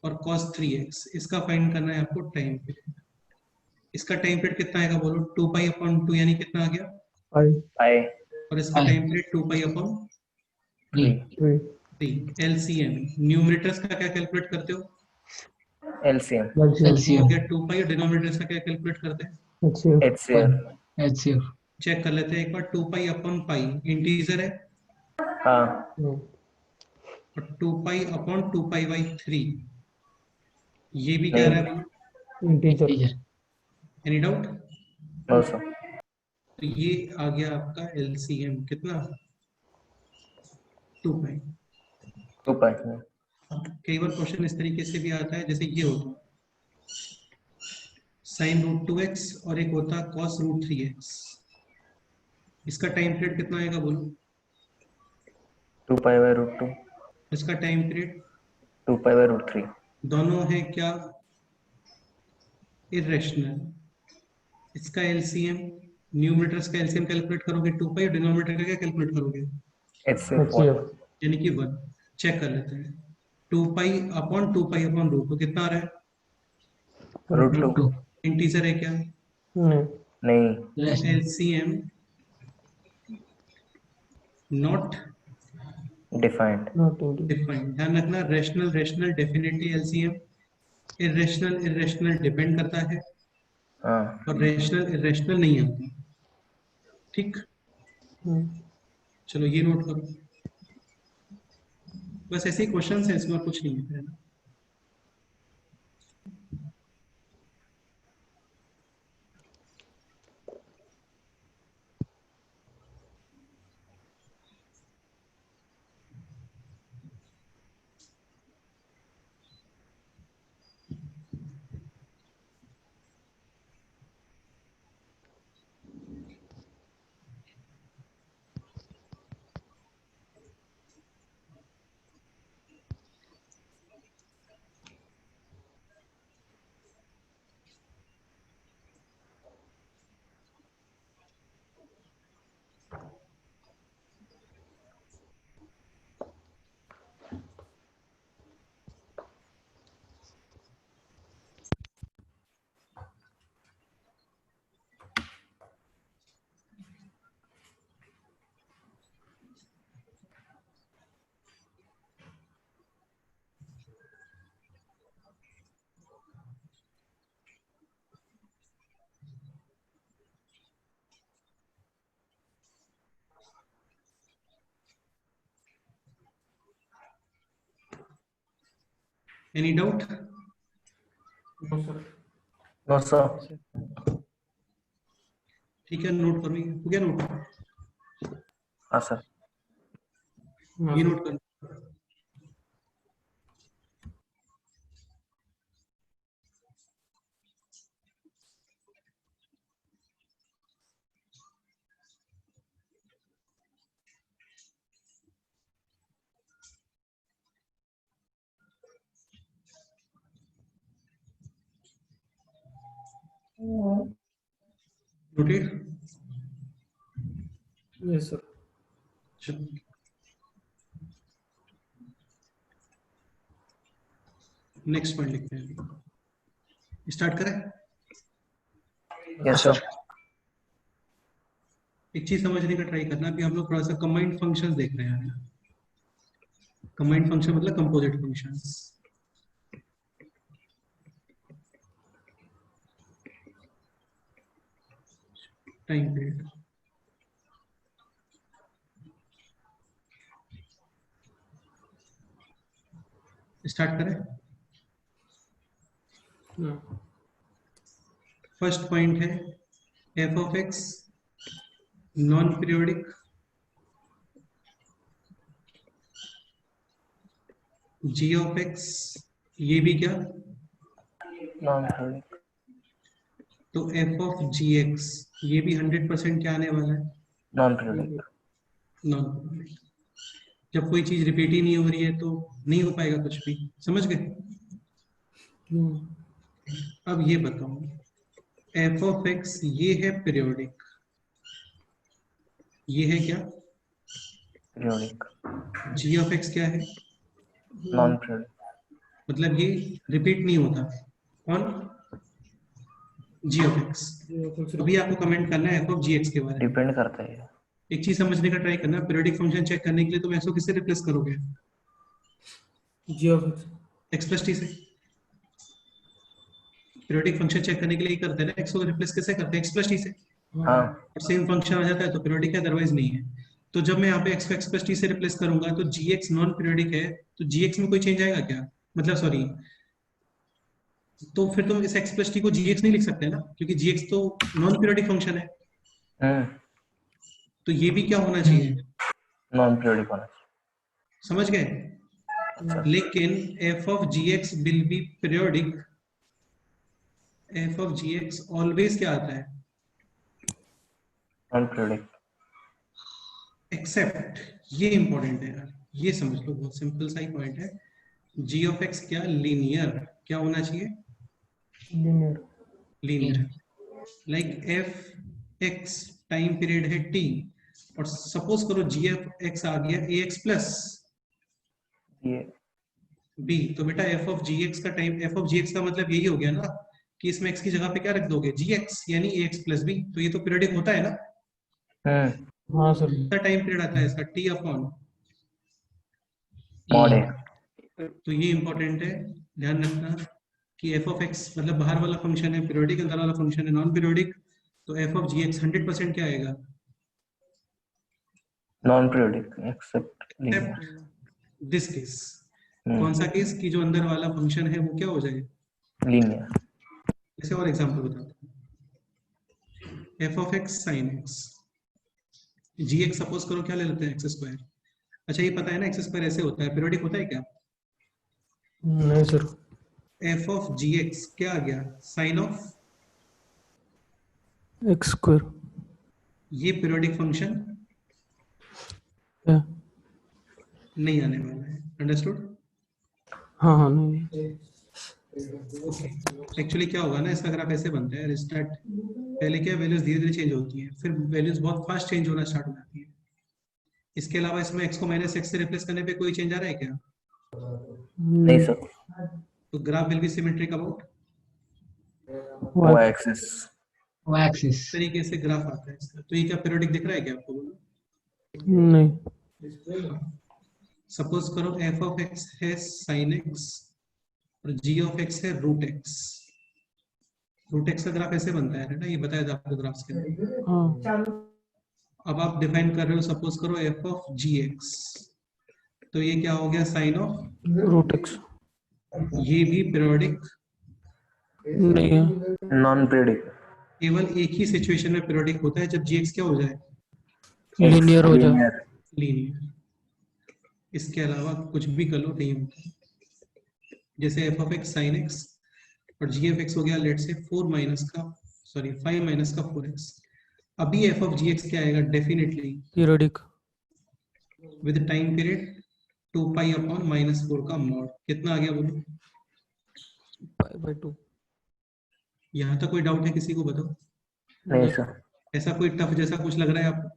और cos 3x, इसका फाइंड करना है आपको टाइम पीरियड। इसका टाइम पीरियड कितना आएगा बोलो? 2 पाई अपॉन 2, यानी कितना आ गया? आई आई और इसका Pi. Time period 2 pi upon 3 3 3। LCM, numerators का क्या कैलकुलेट करते हो? एलसीएम एलसीएम हो एलसीएम गया 2 पाई, और डिनोमिनेटर्स का क्या कैलकुलेट करते हैं? HCF 1 HCF. एचसीएफ चेक कर लेते हैं एक बार। 2 पाई अपॉन पाई इंटीजर है, हाँ और 2 पाई अपॉन 2 पाई/3 ये भी क्या रहा है भैया? Integer integer. Any doubt? No sir. तो ये आ गया आपका एलसीएम, कितना? 2 पाई। 2 पाई। कई बार क्वेश्चन इस तरीके से भी आता है, जैसे ये होता है sin√2x और एक होता cos√3x, इसका टाइम पीरियड कितना आएगा बोलो? 2 पाई बाय रूट 2। इसका time period 2 pi by root 3। दोनों है क्या? इरेशनल। इसका एलसीएम, न्यूमरेटर्स का एलसीएम कैलकुलेट करोगे 2 पाई, और डिनोमिनेटर का क्या कैलकुलेट करोगे? एचसीएफ 1। एचसीएफ यानी कि 1। चेक कर लेते हैं, 2 pi upon 2 pi upon root 2 कितना आ रहा है? रूट 2। रूट 2 इंटीजर है क्या? नहीं। नहीं। तो LCM not defined. Not integer defined. ध्यान रखना, rational rational definitely LCM, irrational irrational depend करता है, हाँ और रैशनल इरेशनल नहीं आता। ठीक, चलो ये नोट करो, बस ऐसे ही क्वेश्चन है, इसमें और कुछ नहीं है ना? Any doubt? No sir. No sir. ठीक है, नोट करो, ये हो गया नोट? हाँ सर। ये नोट करो। Noted? Yes sir. Next point लिखते हैं, स्टार्ट करें? Yes sir. एक चीज समझने का ट्राई करना, अभी हम लोग थोड़ा सा कंबाइंड फंक्शंस देख रहे हैं। कंबाइंड फंक्शन मतलब composite functions. Time period, start करें? फर्स्ट पॉइंट है f of x non periodic, g of x ये भी क्या, नॉन पीरियोडिक। तो एफ ऑफ जी एक्स ये भी 100% क्या आने वाला है, नॉन पीरियोडिक। Non periodic. जब कोई चीज रिपीट ही नहीं हो रही है तो नहीं हो पाएगा कुछ भी, समझ गए? अब ये बताओ, एफ ऑफ एक्स ये है पीरियोडिक, ये है क्या, पीरियोडिक। जी ऑफ एक्स क्या है, नॉन पीरियोडिक। मतलब ये रिपीट नहीं होता, कौन, जी ऑफ एक्स। अभी आपको कमेंट करना है एफ ऑफ जी एक्स के बारे में। डिपेंड करता है। एक चीज समझने का ट्राई करना, पीरियोडिक फंक्शन चेक करने के लिए तुम एक्स को किससे रिप्लेस करोगे, G of X. X plus T से। पीरियोडिक फंक्शन चेक करने के लिए करते हैं ना, एक्स को रिप्लेस कैसे करते हैं, एक्स प्लस टी से। हाँ। और सेम फंक्शन आ जाता है तो पीरियोडिक है, अदरवाइज नहीं है। तो जब मैं यहाँ पे एक्स को एक्स प्लस टी से रिप्लेस करूंगा तो जी एक्स नॉन पीरियोडिक है, तो जी एक्स में कोई चेंज आएगा क्या, मतलब सॉरी, तो फिर तुम इस एक्स प्लस टी को जी एक्स नहीं लिख सकते ना, क्योंकि जी एक्स तो नॉन पीरियोडिक फंक्शन है। तो ये भी क्या होना चाहिए, नॉन पीरियोडिक होना चाहिए। समझ गए? लेकिन f of ji x will be periodic, f of ji x always क्या आता है, नॉन पीरियोडिक। एक्सेप्ट, ये इंपॉर्टेंट है यार, ये समझ लो, बहुत सिंपल सा ही पॉइंट है। जी ऑफ एक्स क्या, लीनियर, क्या होना चाहिए, linear. Linear. Like f x time period है टी, और सपोज करो जी एफ एक्स आ गया ए एक्स प्लस ये बी, तो बेटा एफ ऑफ जी एक्स का time, f of ji x का मतलब यही हो गया ना कि इसमें एक्स की जगह पे क्या रख दोगे, जी एक्स यानी ए एक्स प्लस बी, तो ये तो पीरियडिक होता है ना। हाँ सर। कितना टाइम पीरियड आता है इसका, टी अपॉन, मॉड ए। तो ये इंपॉर्टेंट है, ध्यान रखना कि एफ ऑफ एक्स मतलब बाहर वाला फंक्शन है पीरियोडिक, अंदर वाला फंक्शन है नॉन पीरियोडिक, तो एफ ऑफ जी एक्स 100% क्या आएगा, non periodic except linear. This case, कौन सा केस, कि जो अंदर वाला फंक्शन है वो क्या हो जाए, लीनियर। जैसे और एग्जांपल बताता हूँ, f of x sine x, g x suppose करो क्या ले लेते हैं, एक्स स्क्वायर। अच्छा ये पता है ना एक्स स्क्वायर ऐसे होता है, पीरियोडिक होता है क्या, नहीं सर। एफ ऑफ जी एक्स क्या आ गया, साइन ऑफ एक्स स्क्वायर। ये पीरियोडिक फंक्शन नहीं आने वाला है, अंडरस्टूड? हाँ हाँ नहीं। एक्चुअली क्या होगा ना, इसका ग्राफ ऐसे बनता है, रिस्टार्ट पहले क्या वैल्यूज धीरे धीरे चेंज होती हैं, फिर वैल्यूज बहुत फास्ट चेंज होना स्टार्ट हो जाती है। इसके अलावा इसमें x को माइनस एक्स से रिप्लेस करने पे कोई चेंज आ रहा है क्या, नहीं सर। तो graph will be symmetric about वो एक्सिस। वो एक्सिस। इस तरीके से ग्राफ आता है इसका। तो ये क्या पीरियोडिक दिख रहा है क्या आपको, बोलो? नहीं। सपोज करो एफ ऑफ एक्स है साइन एक्स और जी ऑफ एक्स है रूट एक्स। रूट एक्स का ग्राफ ऐसे बनता है ना, ये बताया था आपको ग्राफ्स के अंदर। हाँ। अब आप डिफाइन कर रहे हो, सपोज करो एफ ऑफ जी एक्स, तो ये क्या हो गया, साइन ऑफ रूट एक्स। ये भी पीरियोडिक नहीं है। नॉन पीरियडिक केवल एक ही सिचुएशन में पीरियोडिक होता है, जब जीएक्स क्या हो जाए, लीनियर हो जाए। Linear linear. इसके अलावा कुछ भी कर लो नहीं होता। जैसे f of x sine x और जी एफ एक्स हो गया लेट से 5 माइनस का 4x। अभी एफ ऑफ जी एक्स क्या आएगा, definitely periodic. With time period 2 pi upon -4 का मॉड। कितना आ गया बोलो? π/2। यहाँ तक कोई डाउट है किसी को, बताओ। नहीं सर ऐसा कोई टफ जैसा कुछ लग रहा है आपको?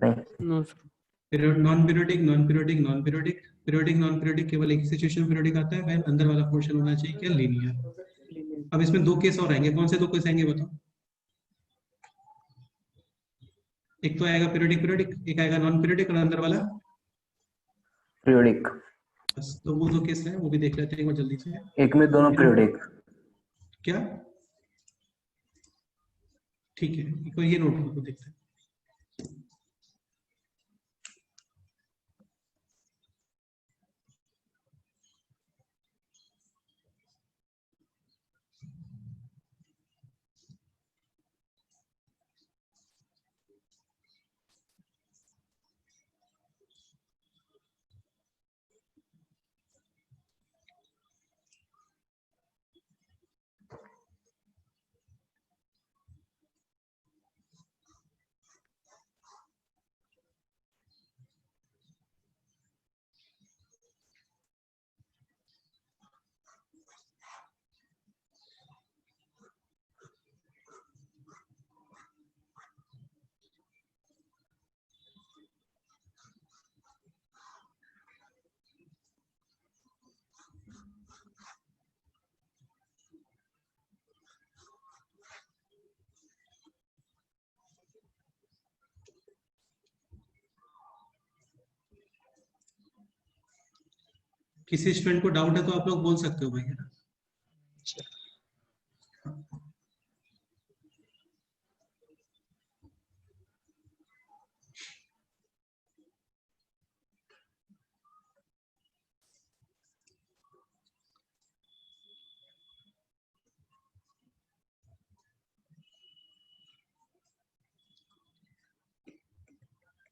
नहीं no sir. Non periodic non periodic non periodic periodic non periodic केवल एक सिचुएशन पीरियोडिक आता है, वह अंदर वाला पोर्शन होना चाहिए क्या, लीनियर। अब इसमें दो केस और आएंगे, कौन से दो केस आएंगे बताओ? एक तो आएगा पीरियोडिक पीरियोडिक, एक आएगा नॉन पीरियोडिक, और अंदर वाला पीरियडिक बस। तो वो दो केस है, वो भी देख लेते हैं एक बार जल्दी से। एक में दोनों पीरियडिक क्या? ठीक है, एक बार ये नोट को देखते हैं। किसी स्टूडेंट को डाउट है तो आप लोग बोल सकते हो भाई, है ना?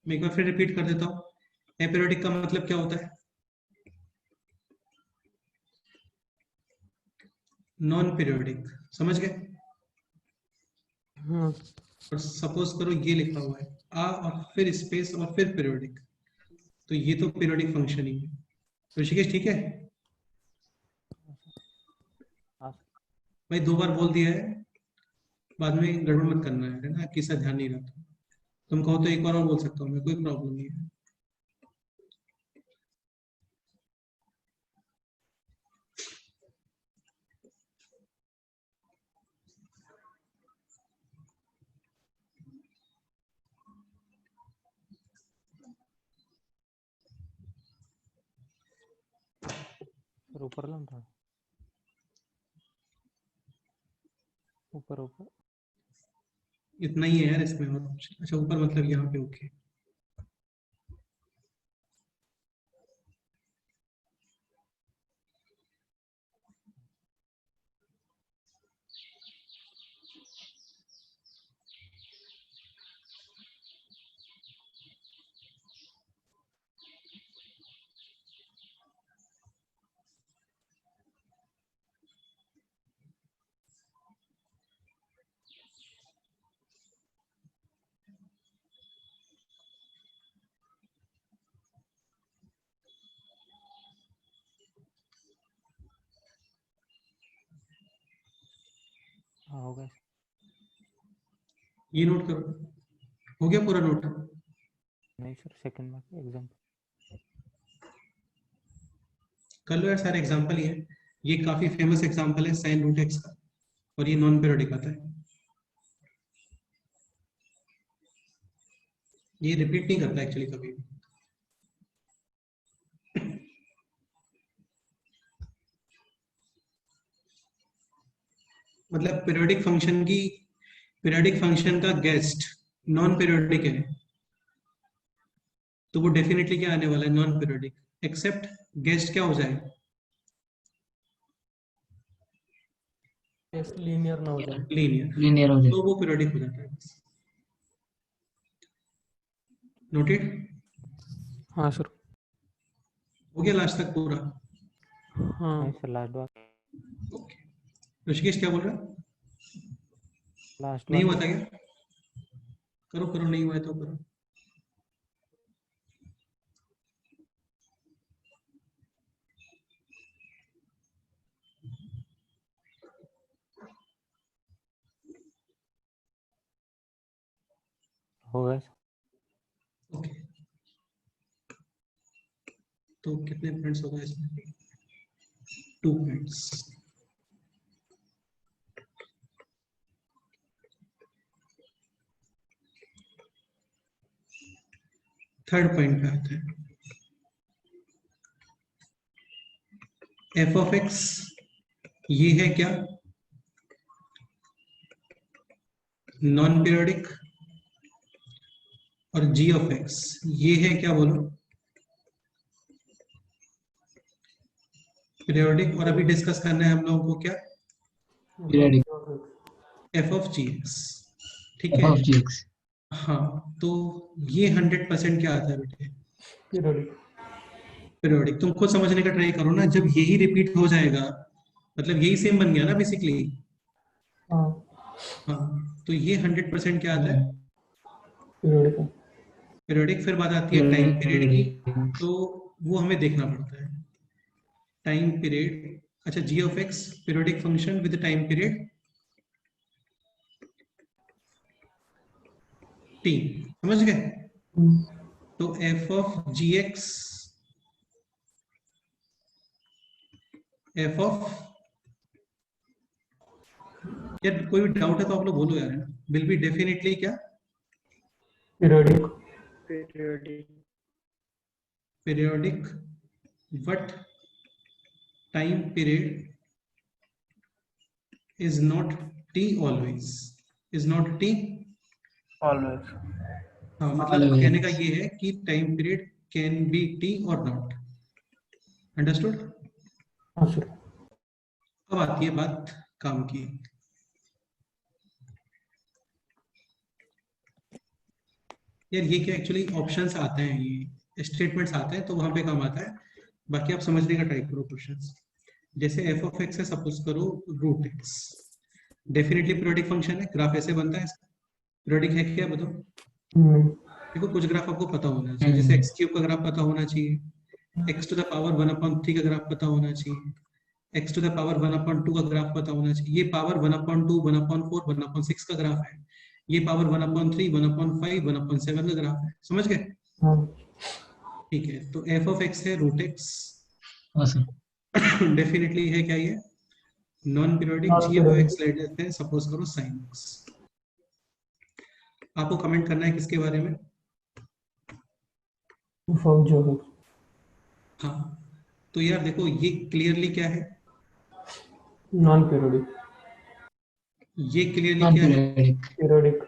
मैं एक बार फिर रिपीट कर देता हूँ। एपीरियोडिक का मतलब क्या होता है? Non periodic. समझ गए? हाँ। और सपोज करो ये लिखा हुआ है आ और फिर स्पेस और फिर पीरियोडिक, तो ये तो पीरियोडिक फंक्शन ही है। ऋषिकेश ठीक है भाई? 2 बार बोल दिया है, बाद में गड़बड़ मत करना है ना, किसी ध्यान नहीं रहता। तुम कहो तो एक बार और बोल सकता हूँ मैं, कोई प्रॉब्लम नहीं है। ऊपर था ऊपर ऊपर। इतना ही है यार इसमें, और अच्छा ऊपर मतलब यहाँ पे ओके। हाँ हो गया। ये नोट करो, हो गया पूरा नोट? नहीं सर, सेकंड में एग्जाम कर लो यार, सारे एग्जांपल ही है। ये काफी फेमस एग्जांपल है साइन रूट एक्स का, और ये नॉन पीरियोडिक आता है। ये रिपीट नहीं करता एक्चुअली कभी भी। मतलब पीरियोडिक फंक्शन का गेस्ट नॉन पीरियोडिक है, तो वो डेफिनेटली क्या आने वाला है, नॉन पीरियोडिक। एक्सेप्ट गेस्ट क्या हो जाए, लीनियर ना हो जाए। लीनियर, लीनियर हो जाए। तो वो पीरियोडिक हो जाता है बस। नोटेड? हाँ सर। हो गया लास्ट तक पूरा? हाँ नहीं सर, लास्ट बार। ओके, ऋषिकेश क्या बोल रहा है? लास्ट नहीं बार। हुआ था क्या? करो करो, नहीं हुआ है तो करो। हो गया सर। ओके, तो कितने पॉइंट्स हो गए इसमें? 2 पॉइंट्स। थर्ड पॉइंट पे आते हैं। एफ ऑफ एक्स ये है क्या? Non periodic. और जी ऑफ एक्स ये है क्या बोलो? पीरियोडिक। और अभी डिस्कस करना है हम लोगों को क्या? Periodic. F of ji x. ठीक एफ है। Of ji x. हाँ, तो ये 100% क्या आता है बेटे? पीरियोडिक। पीरियोडिक। तुम खुद समझने का ट्राई करो ना, जब यही रिपीट हो जाएगा मतलब यही सेम बन गया ना बेसिकली। हाँ हाँ, तो ये 100% क्या आता है? पीरियोडिक। पीरियोडिक। फिर बात आती है टाइम पीरियड की, पीरियडिक। तो वो हमें देखना पड़ता है। टाइम पीरियड, अच्छा G of x periodic function with time period T, समझ गए? तो F of ji x, F of, यार कोई भी डाउट है तो आप लोग बोलो यार, है ना? विल बी डेफिनेटली क्या? Periodic. Periodic but time period is not t always, is not t। Always. हाँ, मतलब कहने का ये है कि time period can be T और नॉट। अंडरस्टूड? हाँ सर। अब आती है बात काम की। यार ये क्या एक्चुअली ऑप्शंस आते हैं, ये स्टेटमेंट्स आते हैं तो वहां पे काम आता है। बाकी आप समझने का ट्राई करो क्वेश्चंस। जैसे एफ ऑफ एक्स है, सपोज करो root x, definitely periodic function है। ग्राफ ऐसे बनता है, पीरियोडिक है क्या बताओ? देखो कुछ ग्राफ आपको पता होना चाहिए, जैसे एक्स क्यूब का ग्राफ पता होना चाहिए, एक्स टू द पावर 1/3 का ग्राफ पता होना चाहिए, एक्स टू द पावर 1/2 का ग्राफ पता होना चाहिए। ये पावर 1/2, 1/4, 1/6 का ग्राफ है। ये पावर 1/3, 1/5, 1/7 का ग्राफ है। समझ गए? ठीक है, तो एफ ऑफ एक्स है रूट एक्स, हाँ सर। डेफिनेटली है क्या ये? Non periodic. G of x ले लेते हैं, सपोज करो साइन एक्स। आपको कमेंट करना है किसके बारे में? हाँ, तो यार देखो ये क्लियरली क्या है? Non periodic. ये क्लियरली नॉन क्या है? Periodic. Periodic.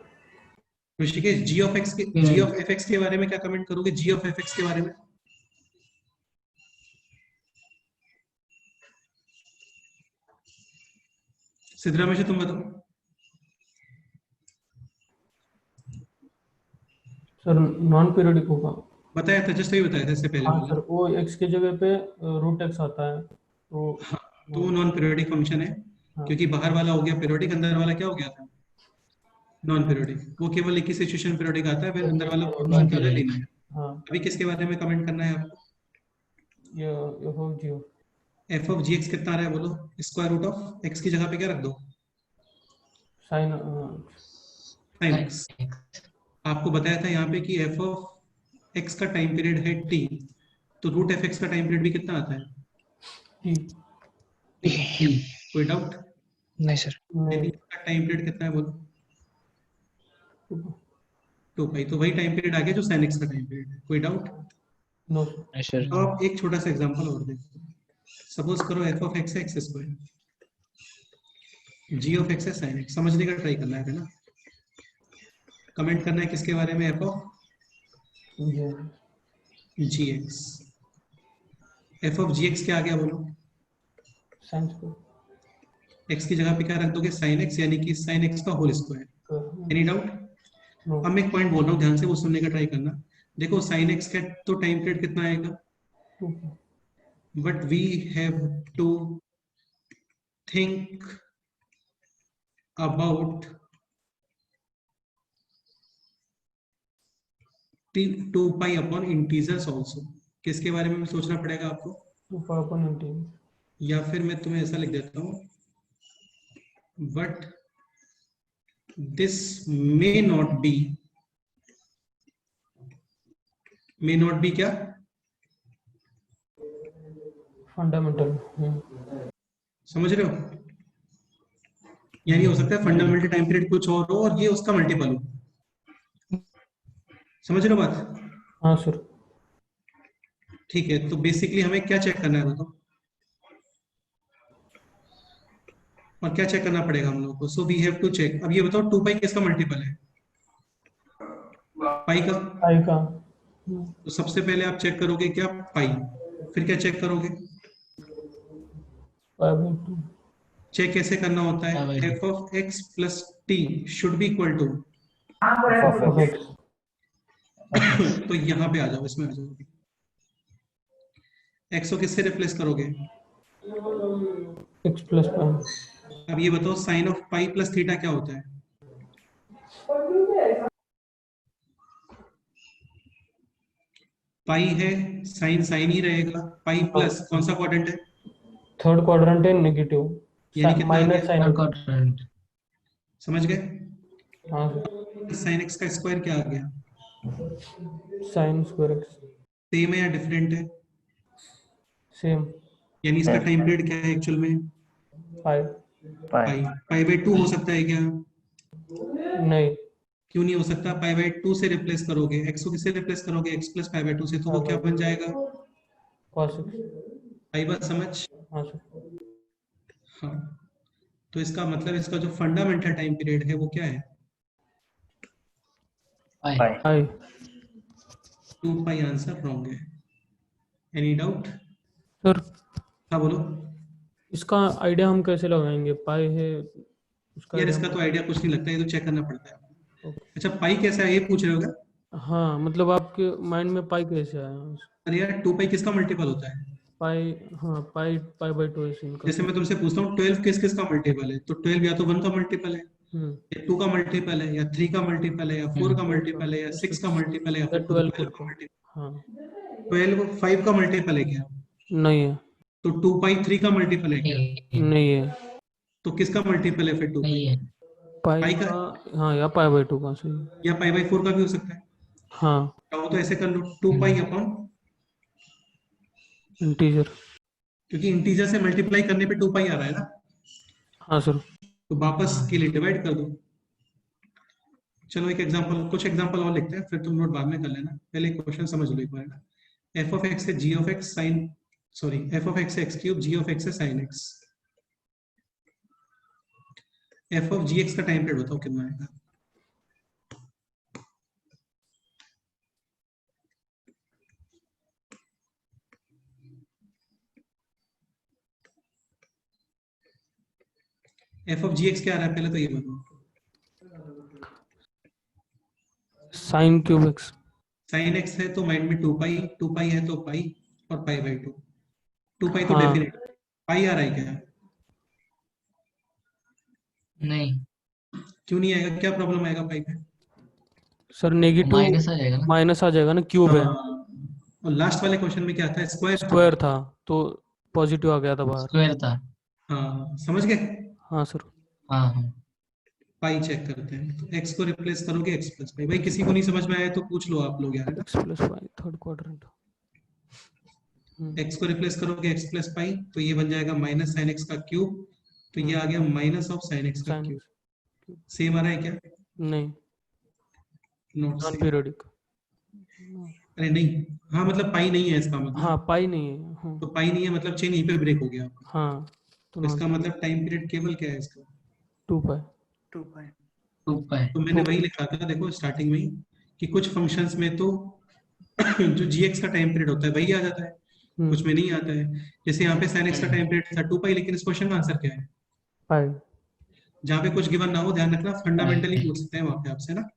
Rishikesh g of x के, जी ऑफ एफ एक्स के बारे में क्या कमेंट करोगे? जी ऑफ एफ एक्स के बारे में सिद्धरामेश तुम बताओ। सर नॉन पीरियोडिक होगा। बताया था, जस्ट अभी बताया था इससे पहले हाँ वाला। सर, वो एक्स की जगह पे रूट एक्स आता है तो। हाँ, तो वो नॉन पीरियोडिक फंक्शन है, हाँ। क्योंकि बाहर वाला हो गया पीरियोडिक, अंदर वाला क्या हो गया था? Non periodic. वो केवल एक ही सिचुएशन पीरियोडिक आता है, फिर अंदर वाला ऑप्शन क्या है? लीनियर। हाँ, अभी किसके बारे में कमेंट करना है आपको? ये हो जियो। एफ ऑफ जी एक्स कितना आ रहा है बोलो? स्क्वायर रूट ऑफ एक्स की जगह पे क्या रख दो? साइन। Sine x. आपको बताया था यहाँ पे कि एफ ऑफ एक्स का टाइम पीरियड है टी, तो रूट एफ एक्स का टाइम पीरियड भी कितना आता है? कोई डाउट? नहीं सर। का टाइम पीरियड कितना है बोलो? 2 पाई। तो वही टाइम पीरियड आ गया जो साइन एक्स का टाइम पीरियड है। कोई डाउट? नो। नहीं सर। तो आप एक छोटा सा एग्जांपल और देखो। सपोज करो एफ ऑफ एक्स है x square, g of x है साइन एक्स। समझने का ट्राई करना है ना? कमेंट करना है किसके बारे में? F of ji x. F of ji x क्या आ गया बोलो? Sine square. x की जगह पे क्या रख दोगे, sin x, यानी कि sin x का whole square. Any doubt? No अब मैं एक पॉइंट बोल रहा हूँ, ध्यान से वो सुनने का ट्राई करना। देखो sin x का तो टाइम पीरियड कितना आएगा, but we have to think about 2 pi upon integers also. किसके बारे में सोचना पड़ेगा आपको, 2 या फिर मैं तुम्हें ऐसा लिख देता हूँ, but this may not be क्या, फंडामेंटल। समझ रहे हो? यानी हो सकता है फंडामेंटल टाइम पीरियड कुछ और हो और ये उसका मल्टीपल हो। समझ रहे हो बात? हाँ सर। ठीक है, तो बेसिकली हमें क्या चेक करना है बताओ, और क्या चेक करना पड़ेगा हम लोग को? So we have to check. अब ये बताओ 2 पाई किसका मल्टीपल है, पाई का। पाई का। तो सबसे पहले आप चेक करोगे क्या, पाई। फिर क्या चेक करोगे, पाई बाई 2। चेक कैसे करना होता है, pi/2। F of x plus t should be equal to, of x. तो यहाँ पे आ जाओ, इसमें आ जाओ। एक्स को किससे रिप्लेस करोगे, एक्स प्लस पाई। अब ये बताओ sine of pi plus theta क्या होता है, पाई है, साइन साइन ही रहेगा, पाई प्लस कौन सा क्वाड्रेंट है, थर्ड क्वाड्रेंट है, नेगेटिव। यानी कितना आ माइनस गया, साइन। Third quadrant. समझ गए? हाँ सर। साइन एक्स का स्क्वायर क्या आ गया, साइन स्क्वायर एक्स। सेम है या डिफरेंट है, सेम। यानी इसका टाइम पीरियड क्या है एक्चुअल में, पाई। पाई। पाई बाई 2 हो सकता है क्या, नहीं। क्यों नहीं हो सकता, पाई बाई 2 से रिप्लेस करोगे, एक्स को किससे रिप्लेस करोगे, एक्स प्लस पाई बाई 2 से, तो वो क्या बन जाएगा, cos x। पाई बात समझ। हाँ सर। हाँ, तो इसका मतलब इसका जो फंडामेंटल टाइम पीरियड है वो क्या है, पाई। पाई। 2 पाई। आंसर रॉन्ग है। Any doubt? सर हाँ बोलो। इसका आइडिया हम कैसे लगाएंगे, पाई है उसका यार idea इसका हम- तो आइडिया कुछ नहीं लगता, ये तो चेक करना पड़ता है। Okay। अच्छा, पाई कैसा है ये पूछ रहे हो क्या? हाँ मतलब आपके माइंड में पाई कैसे आया? अरे यार 2 पाई किसका मल्टीपल होता है, पाई। हाँ पाई, पाई बाई 2 ऐसे इनका। जैसे मैं तुमसे पूछता हूँ 12 किस किस का मल्टीपल है, तो 12 या तो 1 का मल्टीपल है, हम्म। या 2 का मल्टीपल है, या 3 का मल्टीपल है, या 4 का मल्टीपल है, या 6 का मल्टीपल है, या फिर 12 12 का का। मल्टीपल। हाँ 12 5 का मल्टीपल है क्या, नहीं है। तो 2 पाई 3 का मल्टीपल है क्या, नहीं है। तो किसका मल्टीपल है फिर 2 नहीं पाई, है। पाई पाई का। का, हाँ या पाई बाई 2 का सही। या पाई बाई 4 का भी हो सकता है। हाँ तो ऐसे कर लो 2 पाई अपॉन, इंटीजर। क्योंकि इंटीजर से मल्टीप्लाई करने पे 2 पाई आ रहा है ना, हाँ सर। तो वापस के लिए डिवाइड कर दो। चलो एक एग्जांपल, कुछ एग्जांपल और लिखते हैं, फिर तुम नोट बाद में कर लेना, पहले क्वेश्चन समझ लो एक बार। एफ ऑफ एक्स से G of x sine, sorry F of X X cube, G of X से sine x. F of ji x का टाइम पीरियड बताओ कितना आएगा, एफ ऑफ जी एक्स क्या आ रहा है पहले तो ये बताओ, sine cube x. Sine x है तो माइंड में 2 पाई, 2 पाई है तो पाई, और पाई बाई 2, 2 पाई तो हाँ। डेफिनेट, पाई आ रहा है क्या, नहीं, क्यों नहीं आएगा, क्या प्रॉब्लम आएगा पाई पे, सर नेगेटिव माइनस आ जाएगा ना। माइनस आ जाएगा ना, क्यूब है। और लास्ट वाले क्वेश्चन में क्या था, स्क्वायर। स्क्वायर था तो पॉजिटिव आ गया था बाहर। स्क्वायर था। हाँ समझ गए। हाँ सर। हाँ हाँ। पाई चेक करते हैं, तो एक्स को रिप्लेस करोगे एक्स प्लस पाई। भाई किसी को नहीं समझ में आया तो पूछ लो आप लोग यार। एक्स प्लस पाई थर्ड क्वाड्रेंट। एक्स को रिप्लेस करोगे एक्स प्लस पाई, तो ये बन जाएगा माइनस साइन एक्स का क्यूब, तो ये आ गया माइनस ऑफ साइन एक्स का साइन क्यूब। सेम आ रहा है क्या, नहीं, नॉट नॉन सेम, पीरियोडिक। अरे नहीं, हाँ मतलब पाई नहीं है इसका मतलब, हाँ पाई नहीं है। हाँ। तो पाई नहीं है मतलब चेन यहीं पे ब्रेक हो गया आपका, हाँ तो तो इसका मतलब टाइम पीरियड केवल क्या है इसका, 2 पाई। 2 पाई। 2 पाई। तो मैंने वही लिखा था देखो स्टार्टिंग में ही, कि कुछ फंक्शंस में तो जो जी एक्स का टाइम पीरियड होता है वही आ जाता है, कुछ में नहीं आता है। जैसे यहाँ पे sin x का टाइम पीरियड था 2 पाई, लेकिन इस क्वेश्चन का आंसर क्या है, पाई। जहाँ पे कुछ गिवन ना हो ध्यान रखना, फंडामेंटली पूछ सकते हैं वहां पे आपसे ना।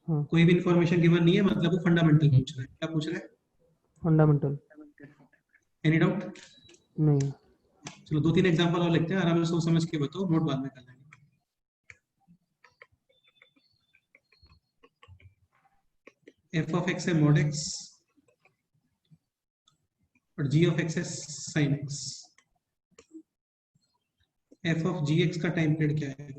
हाँ कोई भी इंफॉर्मेशन गिवन नहीं है मतलब वो फंडामेंटल पूछ रहा है। क्या पूछ रहा है? Fundamental any doubt? नहीं। चलो 2-3 एग्जांपल और लिखते हैं, आराम से सोच समझ के बताओ, नोट बाद में कर लेंगे। एफ ऑफ एक्स है मॉड एक्स और जी ऑफ एक्स है sine x. F of ji x का टाइम पीरियड क्या है?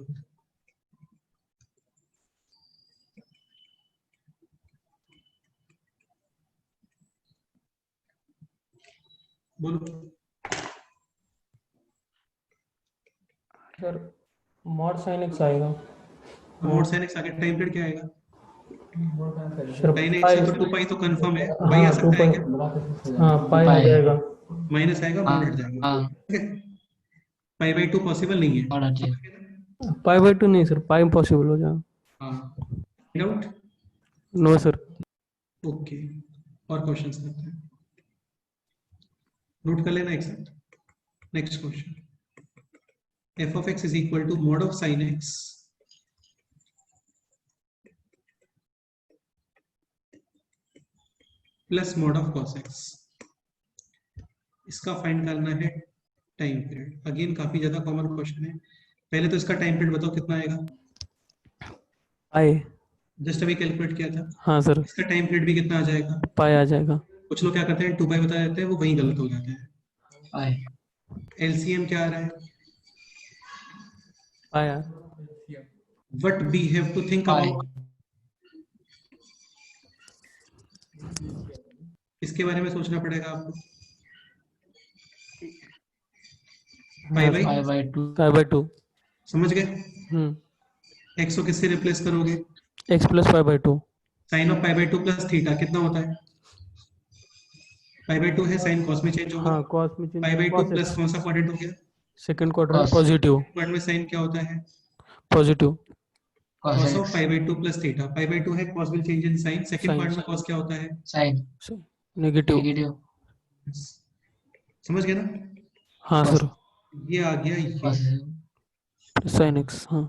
बोलो। सर मॉड साइन एक्स आएगा। मॉड साइन एक्स आगे टाइम पीरियड क्या आएगा? Sir sine x pi. है तो 2 पाई तो कंफर्म है, पाई आ हाँ 2 सकता है पाई। क्या? हाँ पाई आ पाई। जाएगा। माइनस आएगा, मॉड हट जाएगा। हाँ ठीक है, पाई बाई 2 पॉसिबल नहीं है। और अच्छे पाई बाई 2 नहीं सर, पाई इम्पॉसिबल हो जाएगा। हाँ, डाउट? No sir. ओके, और क्वेश्चंस करते हैं, नोट कर लेना एक साथ। Next question, f of x is equal to mod of sine x plus mod of cos x. इसका फाइंड करना है टाइम पीरियड। अगेन काफी ज्यादा कॉमन क्वेश्चन है। पहले तो इसका टाइम पीरियड बताओ कितना आएगा? पाई। जस्ट अभी कैलकुलेट किया था। हाँ सर इसका टाइम पीरियड भी कितना आ जाएगा? पाई आ जाएगा। कुछ लोग क्या करते हैं 2 पाई बता देते हैं, वो वहीं गलत हो जाते हैं। पाई। एलसीएम क्या आ रहा है? पाई आ। What we have to think pi. About, इसके बारे में सोचना पड़ेगा आपको। Pi by pi by 2 pi by 2। समझ गए? एक्स को किससे रिप्लेस करोगे? X plus pi by 2। Sine of pi by 2 plus theta कितना होता है? पाई बाई 2 है, साइन कॉस में चेंज होगा। हाँ कॉस में pi by 2 cos plus x. कौन सा क्वाड्रेंट हो गया? Second quarter Cos। Positive. Quadrant में साइन क्या होता है? Positive. cos cos of x pi by 2 plus theta. Pi by 2 है, cos will change in sine. Second Sin। Part में cos क्या होता है? sin negative. नेगेटिव समझ गए ना? हाँ cos सर ये आ गया, ये cos साइन एक्स। हाँ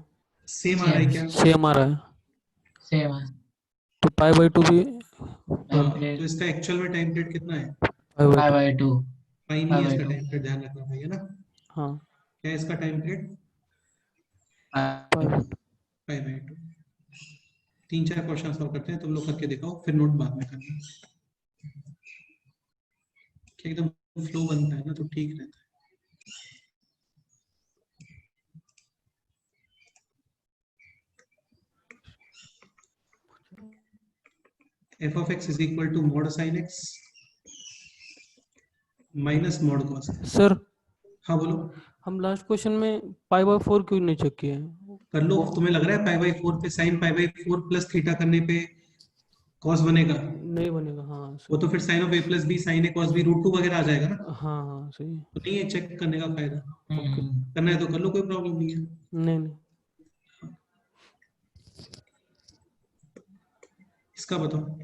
सेम आ रहा है क्या? सेम आ रहा है। सेम है। तो पाई बाई 2 भी टाइम हाँ, पीरियड तो इसका एक्चुअल में टाइम पीरियड कितना है? पाई बाई पाई 2। बाई 2 पाई नहीं पाई है बाई इसका 2 टाइम पीरियड, ध्यान रखना भाई, है ना? हाँ क्या है इसका time period? Pi by 2। Pi by 2। 3-4 question solve करते हैं, तुम लोग करके दिखाओ, फिर नोट बाद में करना। कि एकदम फ्लो बनता है ना तो ठीक रहता है। F of x is equal to mod sine x minus mod cos. Sir हाँ बोलो। हम लास्ट क्वेश्चन में पाई बाई 4 क्यों नहीं चेक किए? कर लो, तुम्हें लग रहा है पाई बाई 4 पे sine pi by 4 plus theta करने पे कॉस बनेगा? नहीं बनेगा। हाँ वो सही। तो फिर sine of a plus b sine a cos b root 2 वगैरह आ जाएगा ना। हाँ हाँ सही। तो नहीं है चेक करने का फायदा। ओके। करना है तो कर लो, कोई प्रॉब्लम नहीं है। नहीं नहीं। इसका बताओ।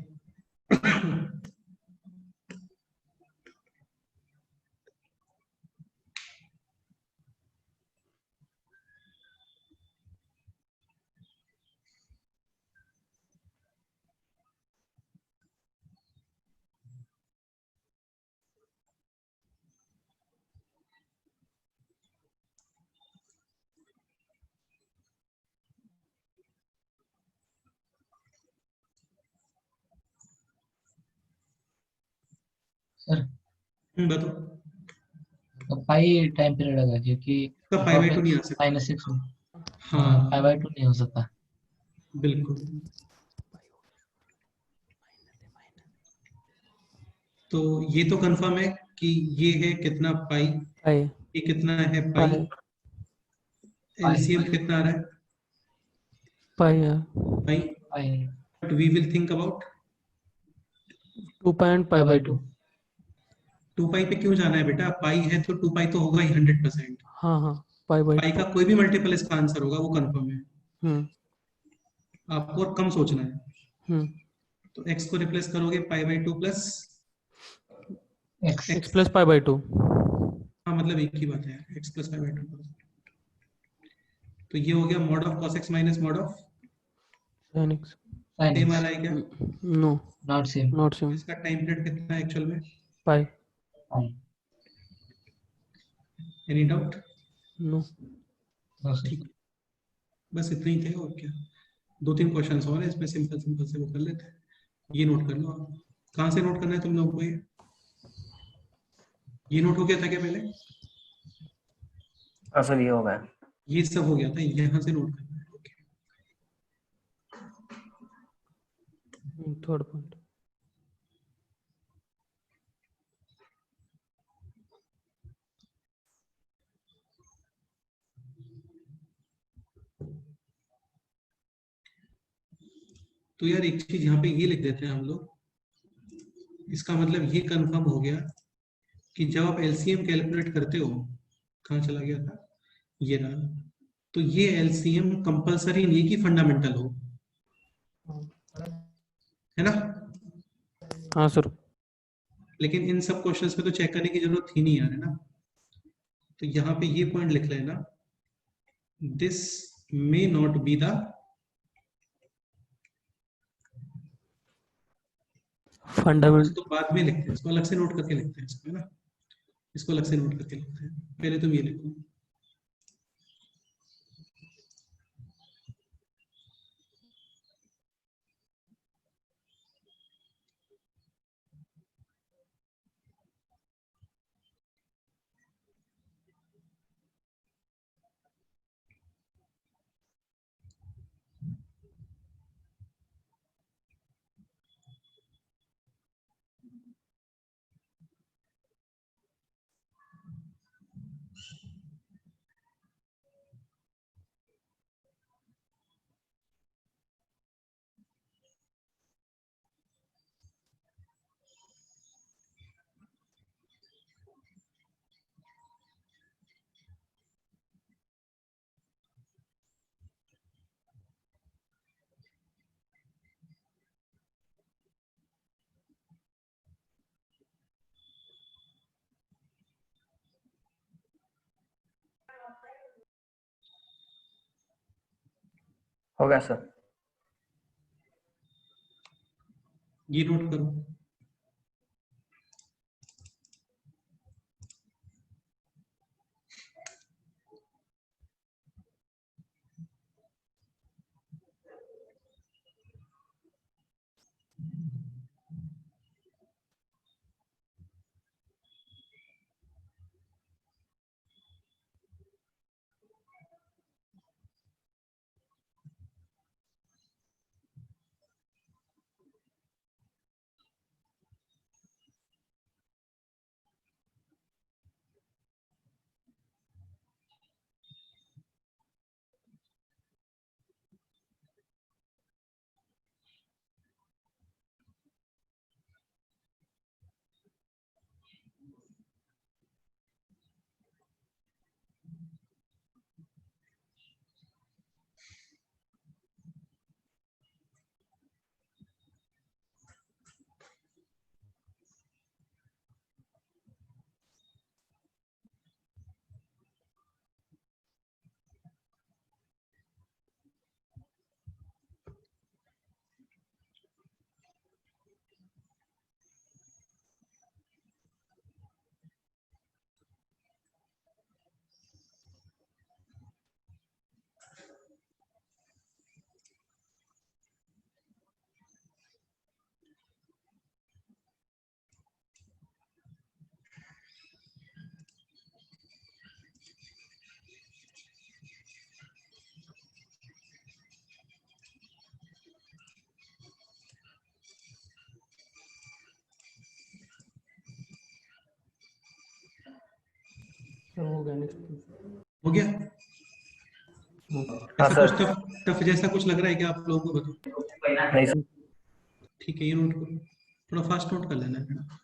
सर बताओ। तो पाई टाइम पीरियड होगा क्योंकि इसका पाई बाई 2 नहीं आ सकता। माइनस 6 हाँ पाई बाई 2 नहीं हो सकता। बिल्कुल। तो ये तो कंफर्म है कि ये है कितना पाई, पाई ये कितना है पाई, पाई एलसीएम कितना आ रहा है? Pi pi. Pi but we will think about 2 pi and pi pi by by 2। 2 pi पे क्यों जाना है बेटा? पाई है तो 2 पाई तो होगा ही 100%। हाँ हाँ पाई बाई पाई 2। का कोई भी मल्टीपल इसका आंसर होगा, वो कंफर्म है। हम्म आपको और कम सोचना है। हम्म। तो x को रिप्लेस करोगे पाई by 2 plus x x plus pi by 2। हाँ मतलब एक ही बात है, x प्लस पाई बाई 2। तो ये हो गया mod of cos x minus mod of sin x sin same आ x रहा है क्या? no not same not same इसका टाइम पीरियड कितना है एक्चुअल में? pi pi any doubt? no no sir ठीक, बस इतना ही थे और क्या। 2-3 क्वेश्चंस और हैं इसमें, सिंपल सिंपल से वो कर लेते हैं। ये नोट कर लो आप। कहाँ से नोट करना है तुम लोगों को? ये नोट हो गया था क्या पहले? हाँ सर ये हो गया। ये सब हो गया था, यहाँ से नोट करना है। ओके, third point तो यार एक चीज यहाँ पे ये लिख देते हैं हम लोग। इसका मतलब ये कंफर्म हो गया कि जब आप एलसीएम कैलकुलेट करते हो, कहाँ चला गया था, ये रहा, तो ये एलसीएम कंपलसरी नहीं कि फंडामेंटल हो, है ना? हाँ सर लेकिन इन सब क्वेश्चंस पे तो चेक करने की जरूरत ही नहीं यार, है ना? तो यहाँ पे ये पॉइंट लिख लेना, this may not be the fundamental इसको बाद में लिखते हैं, इसको अलग से नोट करके लिखते हैं इसको, है ना? इसको अलग से नोट करके लिखते हैं, पहले तुम ये लिखो। हो गया सर। ये नोट करो। सर हो गया नेक्स्ट हो गया? हाँ ऐसा सर। कुछ टफ टफ जैसा कुछ लग रहा है क्या आप लोगों को? बताओ। नहीं सर। ठीक है, ये नोट करो, थोड़ा फास्ट नोट कर लेना है ना।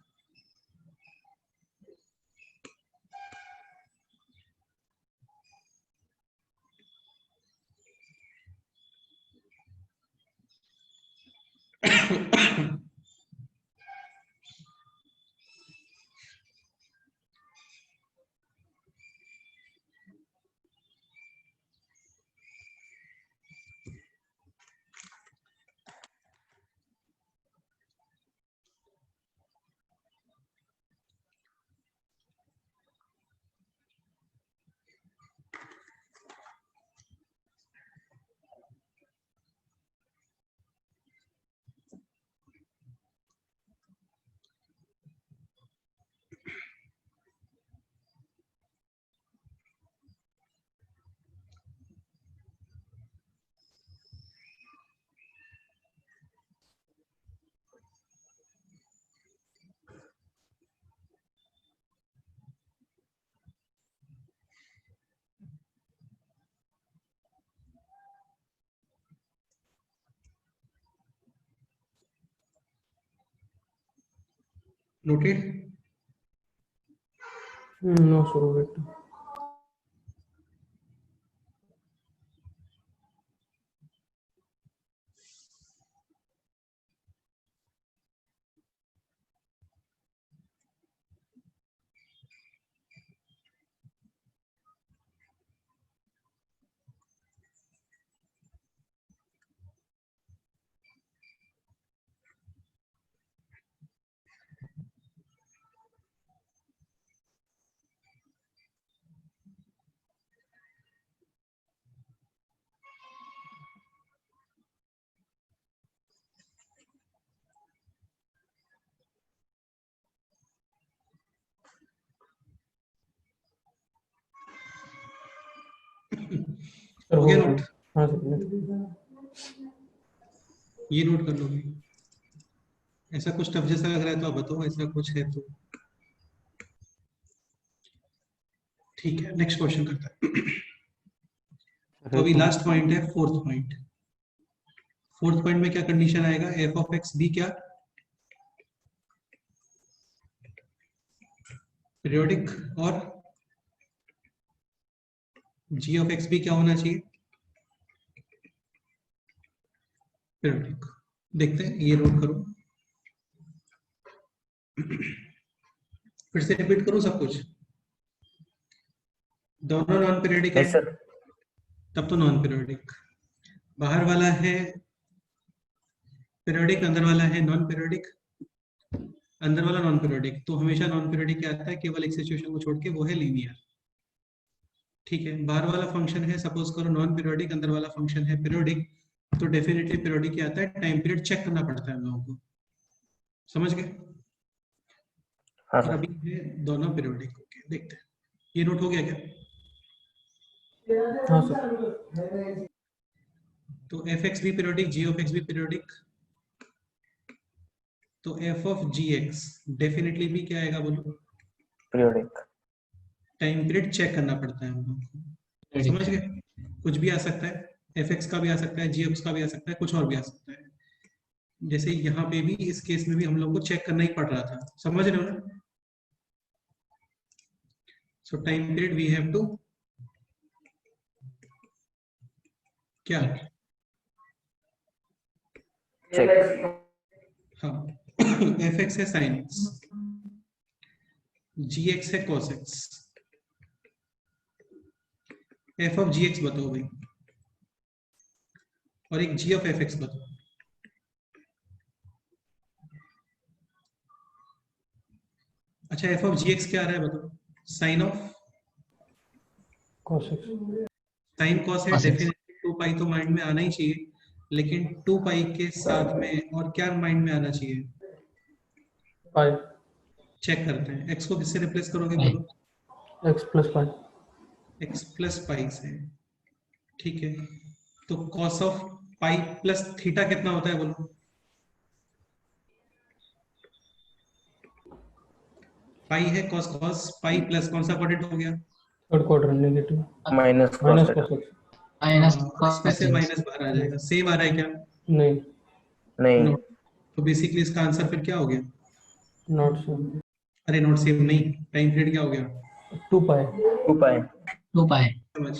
Noted? No sir, wait. Sir हो हो गया गया। नोट? हाँ सर। ये नोट कर लोगे? ऐसा कुछ टफ जैसा लग रहा है तो आप बताओ, ऐसा कुछ है तो ठीक है। नेक्स्ट क्वेश्चन करता है। तो अभी लास्ट पॉइंट है, फोर्थ पॉइंट। फोर्थ पॉइंट में क्या कंडीशन आएगा? एफ ऑफ एक्स बी क्या? पीरियोडिक। और जी ऑफ एक्स बी क्या होना चाहिए? पीरियोडिक। देखते हैं, ये नोट करो। फिर से रिपीट करूं सब कुछ? दोनों नॉन पीरियोडिक है? Yes, sir. तब तो नॉन पीरियोडिक। बाहर वाला है पीरियोडिक, अंदर वाला है नॉन पीरियोडिक। अंदर वाला नॉन पीरियोडिक, तो हमेशा नॉन पीरियोडिक क्या आता है? केवल एक सिचुएशन को छोड़ के, वो है लीनियर। ठीक है। बाहर वाला फंक्शन है, सपोज करो नॉन पीरियोडिक, अंदर वाला फंक्शन है पीरियोडिक, तो डेफिनेटली पीरियोडिक क्या आता है? टाइम पीरियड चेक करना पड़ता है हम लोगों को। समझ गए? हाँ और सर। अभी है दोनों पीरियोडिक। ओके, देखते हैं। ये नोट हो गया क्या? हाँ सर। तो एफ एक्स भी पीरियोडिक, जी ऑफ एक्स भी पीरियोडिक, तो F of ji x definitely भी क्या आएगा बोलो? Periodic. टाइम पीरियड चेक करना पड़ता है हम लोग को। समझ गए? कुछ भी आ सकता है, एफ एक्स का भी आ सकता है, जी एक्स का भी आ सकता है, कुछ और भी आ सकता है। जैसे यहाँ पे भी, इस केस में भी हम लोग को चेक करना ही पड़ रहा था। समझ रहे हो ना? So time period we have to क्या? Check. हाँ। एफ एक्स है साइन एक्स, जी एक्स है cos x. F of ji x बताओ भाई, और एक जी ऑफ एफ एक्स बताओ। अच्छा, एफ ऑफ जी एक्स क्या आ रहा है बताओ? साइन ऑफ cos x। साइन कॉस है, Cos x। डेफिनेटली 2 पाई तो माइंड में आना ही चाहिए, लेकिन 2 पाई के साथ में और क्या माइंड में आना चाहिए? पाई। चेक करते हैं। एक्स को किससे रिप्लेस करोगे पाई। बोलो? x plus pi. X plus pi से। ठीक है। तो cos of pi plus theta कितना होता है बोलो? पाई है कॉस, कॉस पाई प्लस कौन सा क्वाड्रेंट हो गया? Third quarter negative. Minus cos minus theta. cos x। Minus इसमें से माइनस बाहर आ जाएगा। सेम आ रहा है क्या? नहीं, नहीं. नोट। तो बेसिकली इसका आंसर फिर क्या हो गया? Not same. अरे नोट सेम नहीं, टाइम पीरियड क्या हो गया? 2 पाई। 2 pi. 2 पाई। समझ।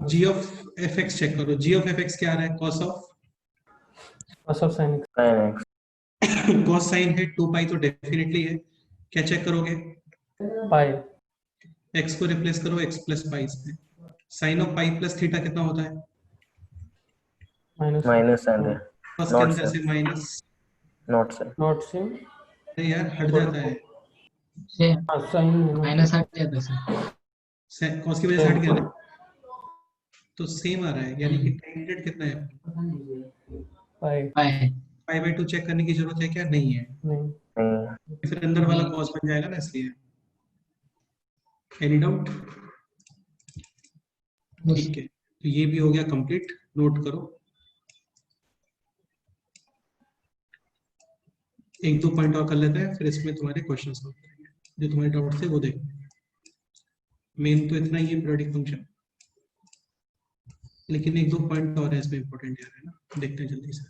G of f x check करो। जी ऑफ एफ एक्स क्या आ रहा है? Cos of cos of sin x। Sin x. Cos sine है 2 पाई, तो डेफिनेटली है। क्या चेक करोगे? पाई। एक्स को रिप्लेस करो एक्स प्लस पाई से। Sine of pi plus theta कितना होता है? माइनस। Minus and कॉस के not अंदर same. से minus. Not same. Not same. अरे यार हट जाता है, से हाँ साइन माइनस हट जाता सर। कॉस की वजह से हट गया ना, तो सेम आ रहा है। यानी कि टाइम पीरियड कितना है? Pi. Pi. Pi by 2 check करने की जरूरत है क्या? नहीं है। नहीं। फिर अंदर वाला कॉस बन जाएगा ना, इसलिए। Any doubt? ठीक है, तो ये भी हो गया कंप्लीट। नोट करो। एक दो पॉइंट और कर लेते हैं, फिर इसमें तुम्हारे क्वेश्चन सॉल्व करेंगे। जो तुम्हारे डाउट थे वो देखेंगे। मेन तो इतना ही है, पीरियोडिक फंक्शन। लेकिन एक दो पॉइंट और है इसमें इंपॉर्टेंट यार, है ना? देखते हैं जल्दी से।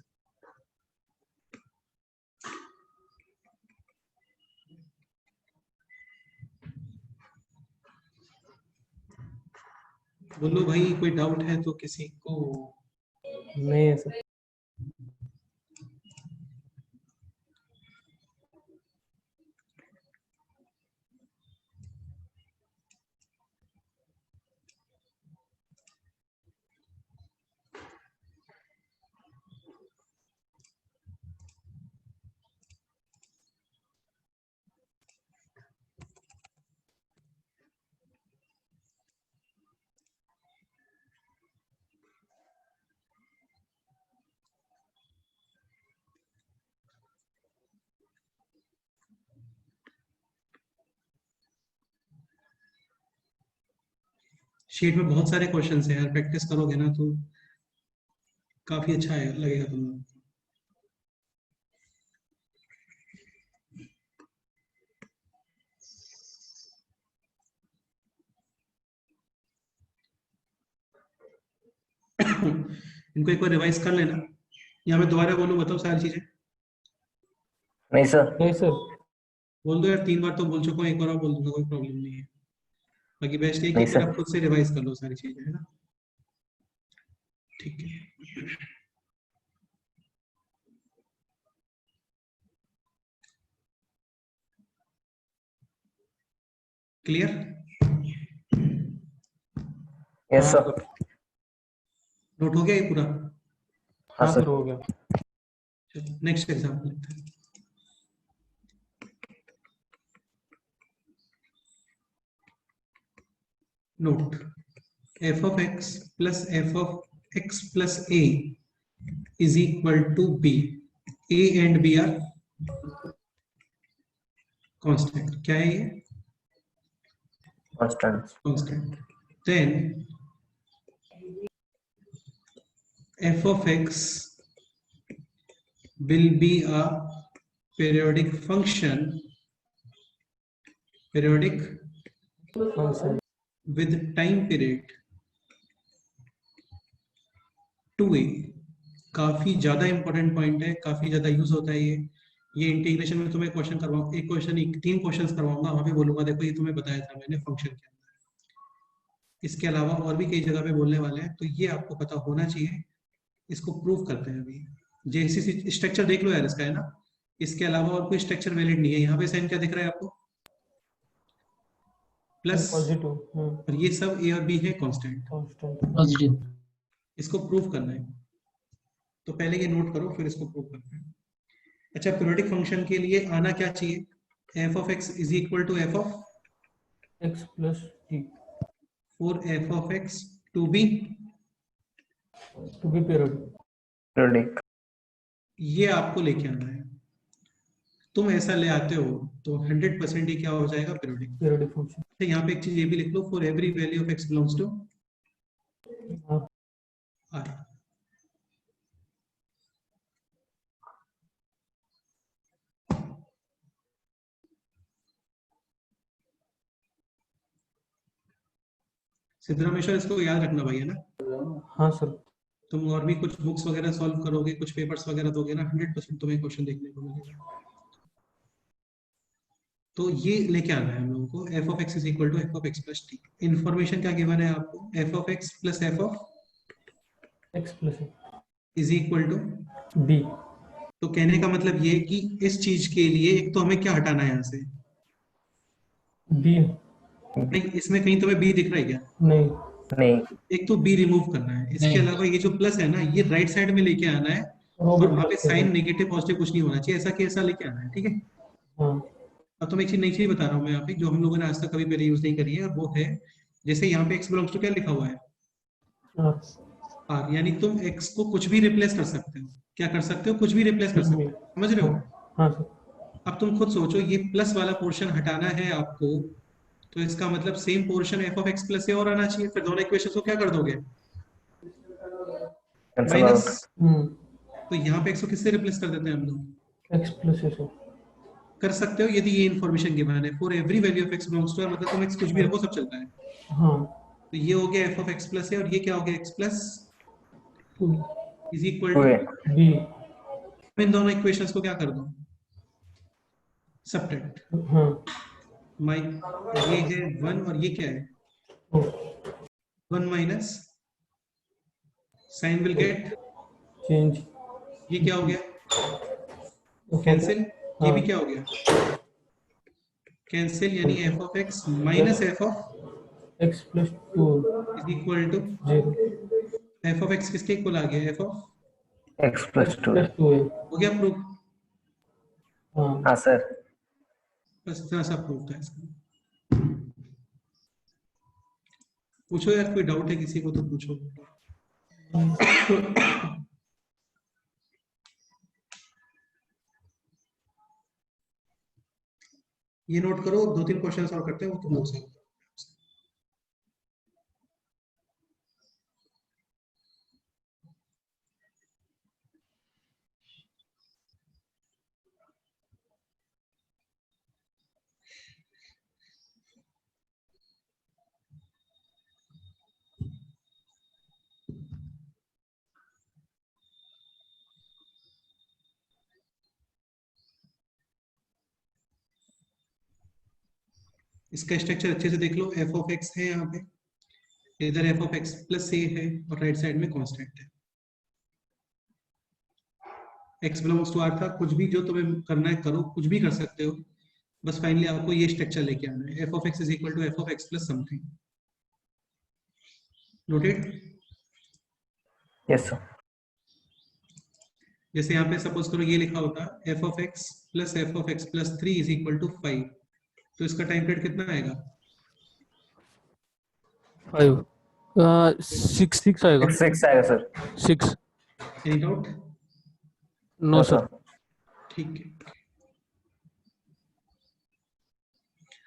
बोलो भाई, कोई डाउट है तो किसी को? नहीं है सर। शीट में बहुत सारे क्वेश्चंस हैं यार, प्रैक्टिस करोगे ना तो काफी अच्छा है, लगेगा तुम लोग को। इनको एक बार रिवाइज कर लेना, या मैं दोबारा बोलूं, बताओ सारी चीजें। नहीं सर। नहीं सर। बोल दो यार, 3 बार तो बोल चुका हूँ, एक बार और बोल दूंगा, कोई प्रॉब्लम नहीं है। बाकी बेस्ट है कि नहीं एक बार सर। आप खुद से रिवाइज कर लो सारी चीजें, है ना? ठीक है। क्लियर? यस हाँ सर। सर। नोट हो गया ये पूरा? हाँ हाँ सर सर। हो गया। चलो नेक्स्ट एग्जाम्पल लेते हैं। Note, f of x plus f of x plus a is equal to b. a and b are constant. क्या है ये? Constant. Constant. Then f of x will be a periodic function, periodic function with time period 2a. काफी ज्यादा important point है, काफी ज्यादा use होता है ये इंटीग्रेशन में तुम्हें क्वेश्चन करवाऊँ, एक क्वेश्चन 3 क्वेश्चंस करवाऊंगा, वहां पे बोलूंगा देखो ये तुम्हें बताया था मैंने फंक्शन क्या है। इसके अलावा और भी कई जगह पे बोलने वाले हैं, तो ये आपको पता होना चाहिए। इसको प्रूव करते हैं अभी। जैसी स्ट्रक्चर देख लो यार इसका, है ना? इसके अलावा और कोई स्ट्रक्चर वैलिड नहीं है। यहाँ पे साइन क्या दिख रहा है आपको? Plus, positive. और ये सब ए और बी है कांस्टेंट। कांस्टेंट। पॉजिटिव। इसको प्रूव करना है, तो पहले ये नोट करो, फिर इसको प्रूव करते हैं। अच्छा, पीरियोडिक फंक्शन के लिए आना क्या चाहिए? f of x is equal to f of x plus t for f of x to be, to be period. Periodic. ये आपको लेके आना है। तुम ऐसा ले आते हो तो 100% ही क्या हो जाएगा? पीरियोडिक। Periodic function. तो यहाँ पे एक चीज ये भी लिख लो, for every value of x belongs to r। Siddharameshwar, इसको याद रखना भाई, है ना? हाँ सर। तुम और भी कुछ बुक्स वगैरह सॉल्व करोगे, कुछ पेपर्स वगैरह दोगे ना, 100% तुम्हें क्वेश्चन देखने को मिलेगा। तो ये लेके आना है हम लोगों को, f of x is equal to f of x plus t। Information क्या गिवन है आपको? f of x plus f of x plus is equal to b. तो कहने का मतलब ये कि इस चीज के लिए एक तो हमें क्या हटाना है यहाँ से? बी। नहीं, इसमें कहीं तुम्हें b दिख रहा है क्या? नहीं। नहीं। एक तो b रिमूव करना है। इसके नहीं। अलावा ये जो प्लस है ना, ये राइट साइड में लेके आना है, वो भी और वहां पे plus है। साइन नेगेटिव पॉजिटिव कुछ नहीं होना चाहिए, ऐसा कि ऐसा लेके आना है, ठीक है? हाँ। अब तुम्हें एक चीज नई चीज बता रहा हूँ मैं यहाँ पे, जो हम लोगों ने आज तक कभी पहले यूज नहीं करी है, और वो है जैसे यहाँ पे x बिलोंग्स टू क्या लिखा हुआ है? हाँ। r। यानी तुम x को कुछ भी रिप्लेस कर सकते हो। क्या कर सकते हो? कुछ भी रिप्लेस कर सकते हो, समझ रहे हो? हाँ सर। अब तुम खुद सोचो, ये प्लस वाला पोर्शन हटाना है आपको, तो इसका मतलब same portion f of x plus से और आना चाहिए। फिर दोनों इक्वेशन को क्या कर दोगे? Cancel minus. out. तो यहाँ पे x को किससे रिप्लेस कर देते हैं हम लोग? एक्स प्लस है सर। कर सकते हो यदि ये इन्फॉर्मेशन गिवन है, for every value of x belongs to, मतलब तुम x कुछ भी रखो सब चलता है। हाँ। तो ये हो गया f of x प्लस है, और ये क्या हो गया? x plus two is equal Okay. To, B. इन दोनों इक्वेशंस को क्या कर दो? सबट्रैक्ट। हाँ। माइ ये है 1 और ये क्या है? To 1 minus sine will get, change ये क्या हो गया, कैंसिल, ये भी क्या हो गया, कैंसिल, यानी f of x minus f of x plus 2 is equal to 0 f of x किसके इक्वल आ गया, f of x plus 2 plus 2 है। हो गया प्रूफ, हाँ हाँ सर। बस इतना सा प्रूफ था इसका। पूछो यार, कोई डाउट है किसी को तो पूछो। ये नोट करो, 2-3 क्वेश्चंस और करते हैं, वो तुम लोग से। इसका स्ट्रक्चर अच्छे से देख लो, एफ ऑफ एक्स है यहाँ पे, इधर एफ ऑफ एक्स प्लस ए है और राइट साइड में कांस्टेंट है। एक्स बिलोंग्स टू आर था, कुछ भी जो तुम्हें करना है करो, कुछ भी कर सकते हो, बस फाइनली आपको ये स्ट्रक्चर लेके आना है, f of x is equal to F of x plus something. Noted? Yes sir. जैसे यहाँ पे सपोज करो ये लिखा होता f of x plus 3 is equal to 5, तो इसका टाइम पीरियड कितना आएगा? 5 6 आएगा। 6 आएगा sir. 6 any doubt? No sir. ठीक है।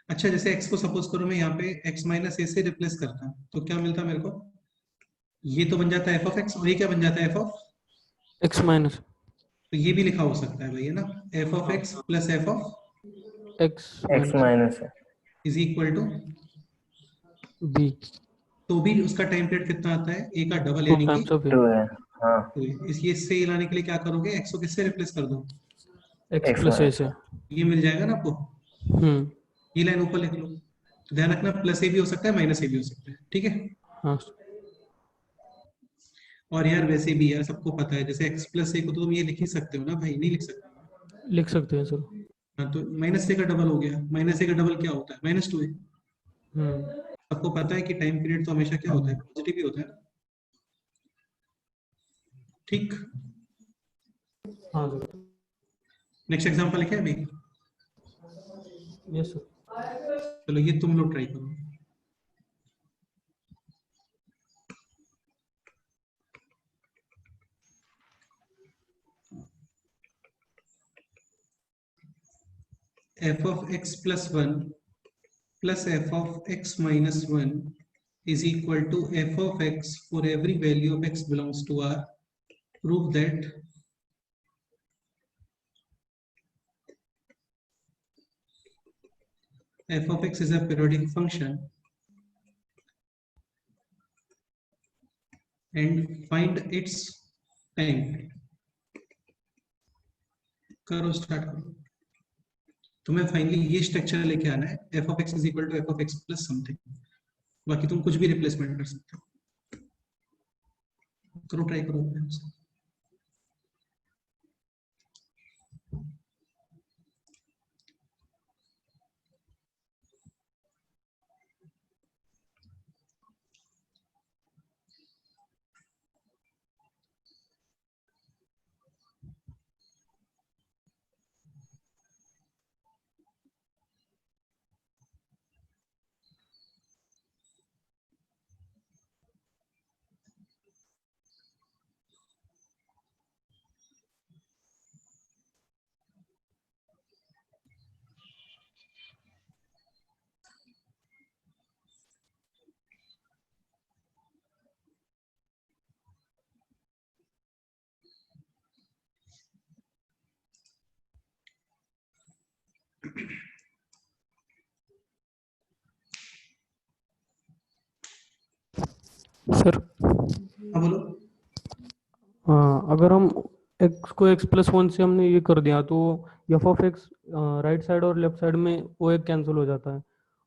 अच्छा, जैसे x को सपोज करो मैं यहाँ पे x माइनस ए से रिप्लेस करता, तो क्या मिलता मेरे को? ये तो बन जाता है एफ ऑफ एक्स, और ये क्या बन जाता है, एफ ऑफ एक्स माइनस, तो ये भी लिखा हो सकता है भाई, है ना, F of x plus f of x minus है इज इक्वल टू बी, तो भी उसका टाइम पीरियड कितना आता है, ए का डबल, 2 यानी कि टाइम्स ऑफ 2 है। हाँ इससे लाने के लिए क्या करोगे, एक्स को किससे रिप्लेस कर दो, एक्स X प्लस ए minus से। ये मिल जाएगा ना आपको, ये लाइन ऊपर लिख लो। तो ध्यान रखना, प्लस ए भी हो सकता है, माइनस ए भी हो सकता है, ठीक है। हाँ और यार वैसे भी यार सबको पता है, जैसे x प्लस ए को तो तुम ये लिख ही सकते हो ना भाई, नहीं लिख सकते? लिख सकते हैं सर। हाँ, तो माइनस ए का डबल हो गया, माइनस ए का डबल क्या होता है, -2 है। सबको पता है कि टाइम पीरियड तो हमेशा क्या होता है, पॉजिटिव ही होता है, ठीक। हाँ सर। नेक्स्ट एग्जांपल है क्या अभी? Yes sir. चलो ये तुम लोग ट्राई करो। f of x plus 1 plus f of x minus 1 is equal to f of x for every value of x belongs to R. Prove that f of x is a periodic function and find its time. करो, start करो। तुम्हें finally ये structure लेके आना है, f of x is equal to f of x plus something, बाकी तुम कुछ भी रिप्लेसमेंट कर सकते हो। करो, ट्राई करो। सर हाँ बोलो। हाँ, अगर हम x को x प्लस 1 से हमने ये कर दिया तो F of x right side और लेफ्ट साइड में वो एक कैंसिल हो जाता है,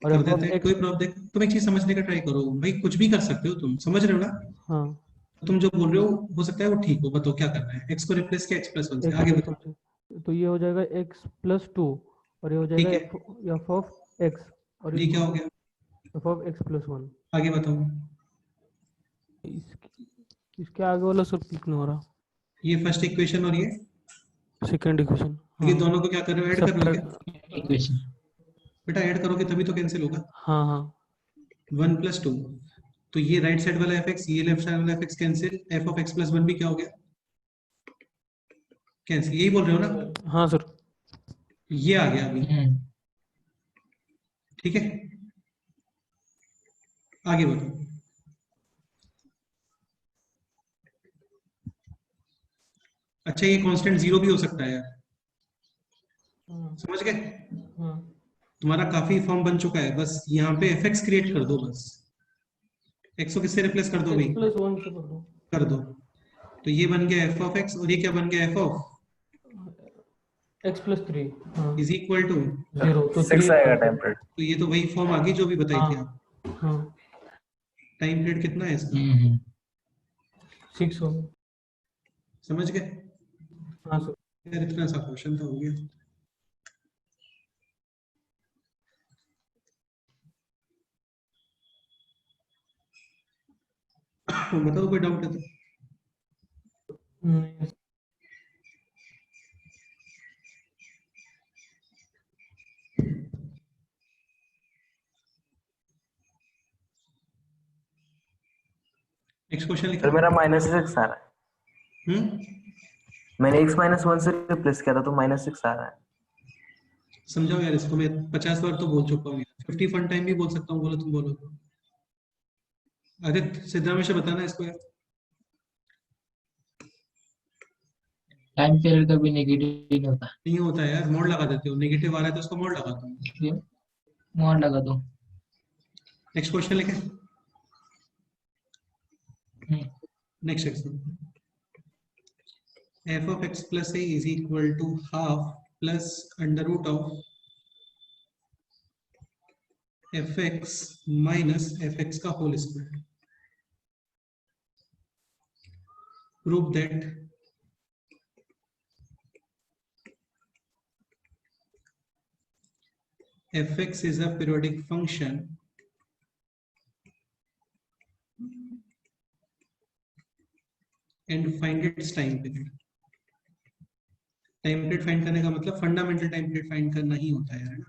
और कर f देते of हैं, x, कोई प्रॉब्लम देख, तुम एक चीज समझने का ट्राई करो भाई, कुछ भी कर सकते हो तुम, समझ रहे हो ना? हाँ तुम जो बोल रहे हो सकता है वो ठीक हो, बताओ क्या करना है? x को रिप्लेस किया x+1 से, x आगे प्लस बताओ। 1 से, तो ये हो जाएगा x प्लस 2 और ये हो जाएगा ठीक है, f ऑफ x और ये क्या हो गया? f of x plus 1। आगे बताओ। इसके आगे वाला सब क्लिक नहीं हो रहा। ये फर्स्ट इक्वेशन और ये सेकेंड इक्वेशन, ये हाँ दोनों को क्या कर रहे हो, ऐड कर रहे हो क्या? Subtract, equation. बेटा ऐड करोगे तभी तो कैंसिल होगा। हाँ हाँ 1+2, तो ये राइट साइड वाला fx, ये लेफ्ट साइड वाला fx cancel, f of x+1 भी क्या हो गया? कैंसिल, यही बोल रहे हो ना? हाँ सर। ये आ गया अभी, ठीक है, आगे बताओ। अच्छा ये कांस्टेंट 0 भी हो सकता है यार, समझ गए? हाँ तुम्हारा काफी फॉर्म बन चुका है, बस यहाँ पे fx क्रिएट कर दो, बस x को किससे रिप्लेस कर दो भाई? x प्लस 1 से कर दो। कर दो, तो ये बन गया f ऑफ x और ये क्या बन गया f ऑफ x प्लस 3, हाँ इज इक्वल टू, 0 तो 6 3 आएगा टाइम पीरियड। तो ये तो वही फॉर्म आगे जो भी बताई थी हाँ आप। हाँ टाइम पीरियड कितना है इसका, 6 हो गया। समझ गए हाँ सर। यार? इतना सा क्वेश्चन था, हो गया। बताओ कोई डाउट है तो। नहीं, नेक्स्ट क्वेश्चन सर लिखा। मेरा -6 आ रहा है, मैंने x-1 से रिप्लेस किया था तो -6 आ रहा है। समझाओ यार इसको, मैं 50 बार तो बोल चुका हूँ यार, 50 फन टाइम भी बोल सकता हूँ, बोलो तुम बोलो। आदित्य सिद्धरामेश बताना इसको यार। टाइम पीरियड कभी नेगेटिव नहीं होता। नहीं होता है यार, मोड लगा देते हो, नेगेटिव आ रहा है तो उसको मोड लगा दो। ये मोड लगा दो। नेक्स्ट क्वेश्चन लिखे, hmm, next example, f of x plus a is equal to half plus under root of fx minus fx का whole square. Prove that fx is a periodic function and find its time period. Time period find करने का मतलब fundamental time period find करना ही होता है ना।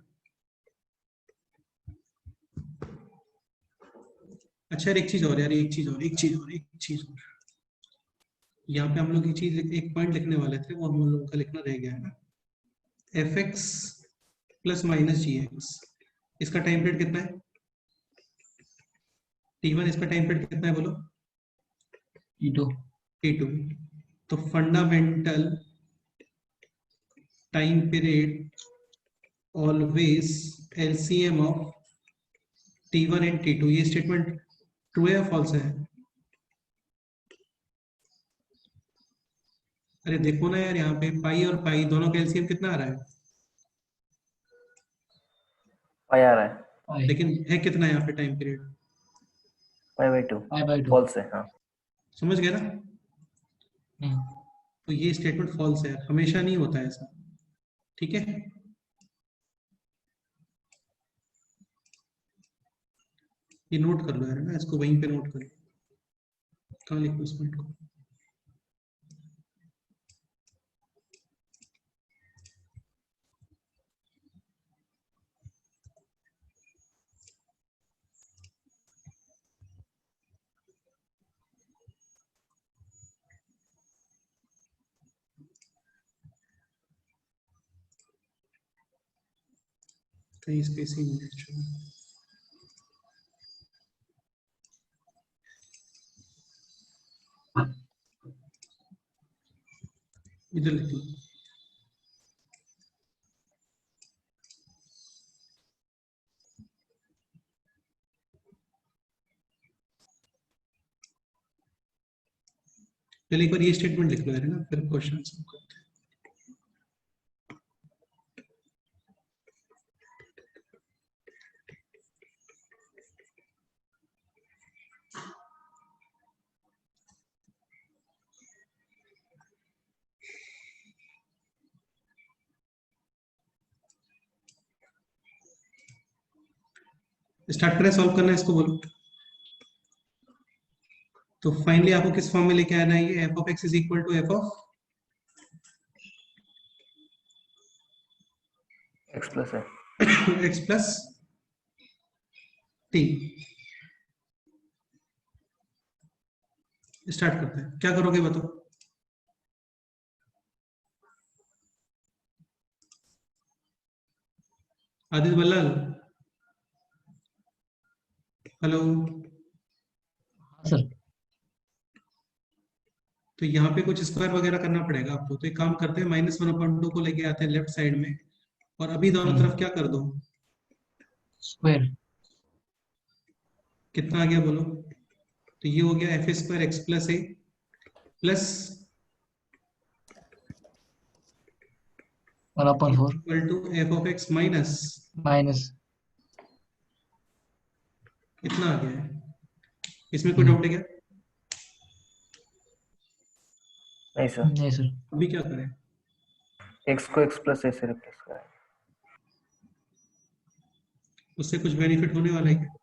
अच्छा यार एक चीज और यार, एक चीज और यहाँ पे हम लोग एक चीज, एक पॉइंट लिखने वाले थे, वो हम लोगों का लिखना रह गया है ना। fx प्लस माइनस जी एक्स, इसका टाइम पीरियड कितना है? t1, इसका टाइम पीरियड कितना है बोलो? T2 t2, तो fundamental time period always LCM of t1 and t2, ये स्टेटमेंट ट्रू है या फॉल्स है? अरे देखो ना यार, यहाँ पे पाई और पाई दोनों का एलसीएम कितना आ रहा है? पाई आ रहा है, पाई लेकिन है कितना यहाँ पे टाइम पीरियड? पाई/2 2 फॉल्स है। हाँ समझ गए ना? तो ये स्टेटमेंट फॉल्स है, हमेशा नहीं होता है ऐसा, ठीक है? ये नोट कर लो यार ना, इसको वहीं पे नोट कर लो। कहाँ लिखूं इस पॉइंट को? कहीं स्पेसिंग नहीं है, चलो। इधर लिख लो। चलिए एक बार ये स्टेटमेंट लिख लो यार ना, फिर क्वेश्चन सॉल्व करते हैं। स्टार्ट करें सॉल्व करना, इसको बोलो। तो फाइनली आपको किस फॉर्म में लेके आना है? ये f of x is equal to F of x plus है एक्स प्लस टी। स्टार्ट करते हैं, क्या करोगे बताओ? आदित्य बल्लाल, हेलो। हाँ सर। तो यहाँ पे कुछ स्क्वायर वगैरह करना पड़ेगा आपको, तो एक काम करते हैं, -1/2 को लेके आते हैं लेफ्ट साइड में, और अभी दोनों तरफ क्या कर दो? स्क्वायर। कितना आ गया बोलो? तो ये हो गया f square x plus a plus 1/4 equal to F of x minus minus. कितना आ गया है? इसमें कोई डाउट है क्या? नहीं सर, नहीं सर। अभी क्या करें? एक्स को एक्स प्लस ए से रिप्लेस करें। उससे कुछ बेनिफिट होने वाला है क्या?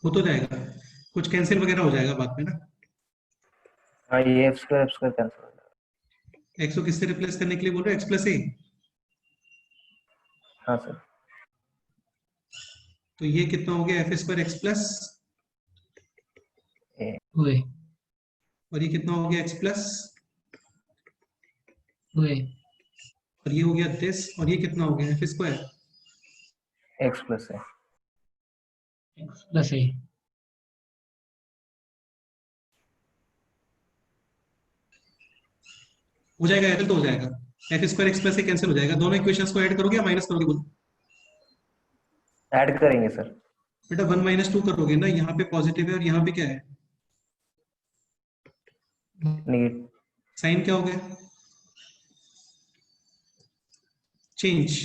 हो तो जाएगा, कुछ कैंसिल वगैरह हो जाएगा बाद में ना। हाँ, ये एफ स्क्वायर कैंसिल हो जाएगा। एक्स को किससे रिप्लेस करने के लिए बोल रहे हो? एक्स प्लस ए। हाँ सर, तो ये कितना हो गया? एफ स्क्वायर एक्स प्लस, ए 2a और ये कितना हो गया? एक्स प्लस, 2a और ये हो गया दिस, और ये कितना हो गया? F square x plus A. x plus a। हो जाएगा, ऐसे तो हो जाएगा। एफ स्क्वायर एक्स प्लस ए कैंसिल हो जाएगा। दोनों इक्वेशंस को ऐड करोगे या माइनस करोगे बोलो? ऐड करेंगे सर। बेटा 1 - 2 करोगे ना, यहाँ पे पॉजिटिव है और यहाँ पे क्या है? नेगेटिव। साइन क्या हो गया? चेंज।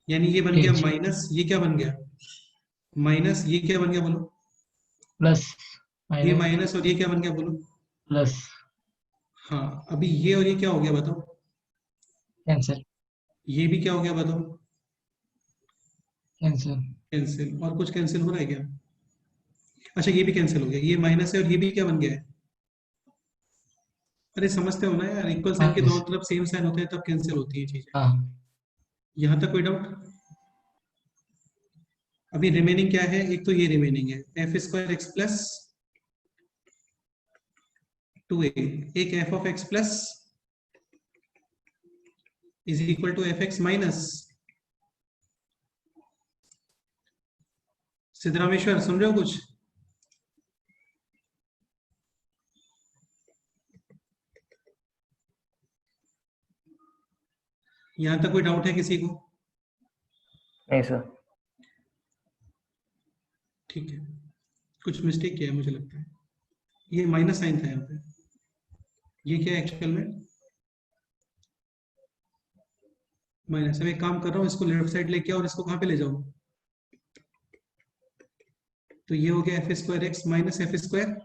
यानी ये बन गया Change. माइनस, ये क्या बन गया? माइनस, ये क्या बन गया बोलो? प्लस ये माइनस माइनस, और ये क्या बन गया बोलो? प्लस। हाँ, अभी ये और ये क्या हो गया बताओ? कैंसिल ये भी क्या हो गया बताओ? कैंसिल। कैंसिल। और कुछ कैंसिल हो रहा है क्या? अच्छा, ये भी कैंसिल हो गया, ये माइनस है और ये भी क्या बन गया है? अरे समझते हो ना यार, इक्वल साइन के दोनों तरफ सेम साइन होते हैं तब कैंसिल होती है चीजें। हाँ यहाँ तक कोई डाउट? अभी रिमेनिंग क्या है? एक तो ये रिमेनिंग है F square x plus 2a, एक F of x plus is equal to F x minus. Siddharameshwar सुन रहे हो कुछ? यहां तक कोई डाउट है किसी को? नहीं सर। ठीक है, कुछ मिस्टेक किया है मुझे लगता है। ये माइनस साइन था यहाँ पे, ये क्या है एक्चुअल में? माइनस। अब एक काम कर रहा हूँ, इसको लेफ्ट साइड लेके आओ और इसको कहाँ पे ले जाओ? तो ये हो गया f square x minus f square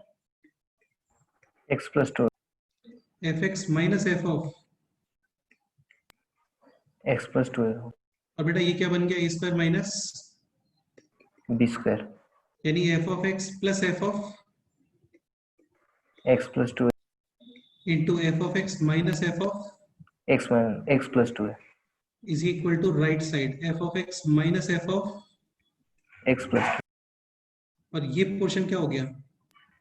x plus 2 f x minus f of, x plus 2 और बेटा ये क्या बन गया? A square minus b square यानी f of x plus f of x plus 2 into f of x minus f of x plus 2 is equal to right side f of x minus f of, x plus 2 और ये portion क्या हो गया?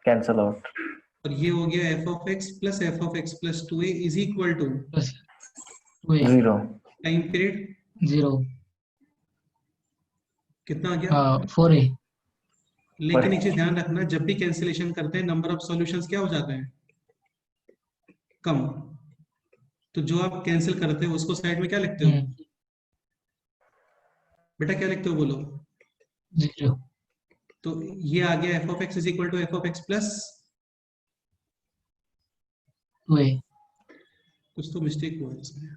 Cancel out. और ये हो गया f of x plus plus 2a is equal two plus 2a 0 time period 0 कितना आ गया? 4a। लेकिन एक चीज ध्यान रखना, जब भी कैंसिलेशन करते हैं नंबर ऑफ सॉल्यूशंस क्या हो जाते हैं? कम। तो जो आप कैंसिल करते हो उसको साइड में क्या लिखते हो? बेटा क्या लिखते हो बोलो? 0। तो ये आ गया f of x is equal to F of x plus 2a। कुछ तो मिस्टेक हुआ है इसमें,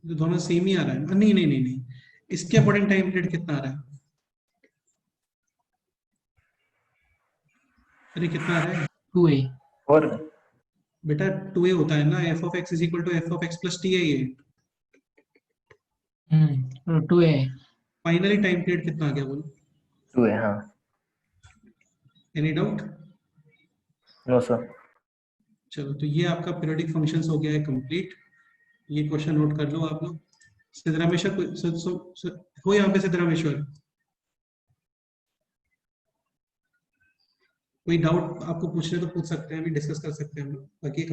तो दोनों सेम ही आ रहा है। नहीं नहीं नहीं नहीं, इसके अकॉर्डिंग टाइम पीरियड कितना आ रहा है? अरे कितना आ रहा है? 2a। और बेटा 2a होता है ना, f of x is equal to f of x plus t है ये। 2 है। फाइनली टाइम पीरियड कितना आ गया बोलो? 2 है हाँ। Any doubt? No sir. चलो तो ये आपका पीरियोडिक फंक्शंस हो गया है कंप्लीट। ये क्वेश्चन नोट कर लो आप लोग। सिद्धरामेश्वर हो यहाँ पे? सिद्धरामेश्वर कोई डाउट आपको पूछने तो पूछ सकते हैं, अभी डिस्कस कर सकते हैं हम लोग, बाकी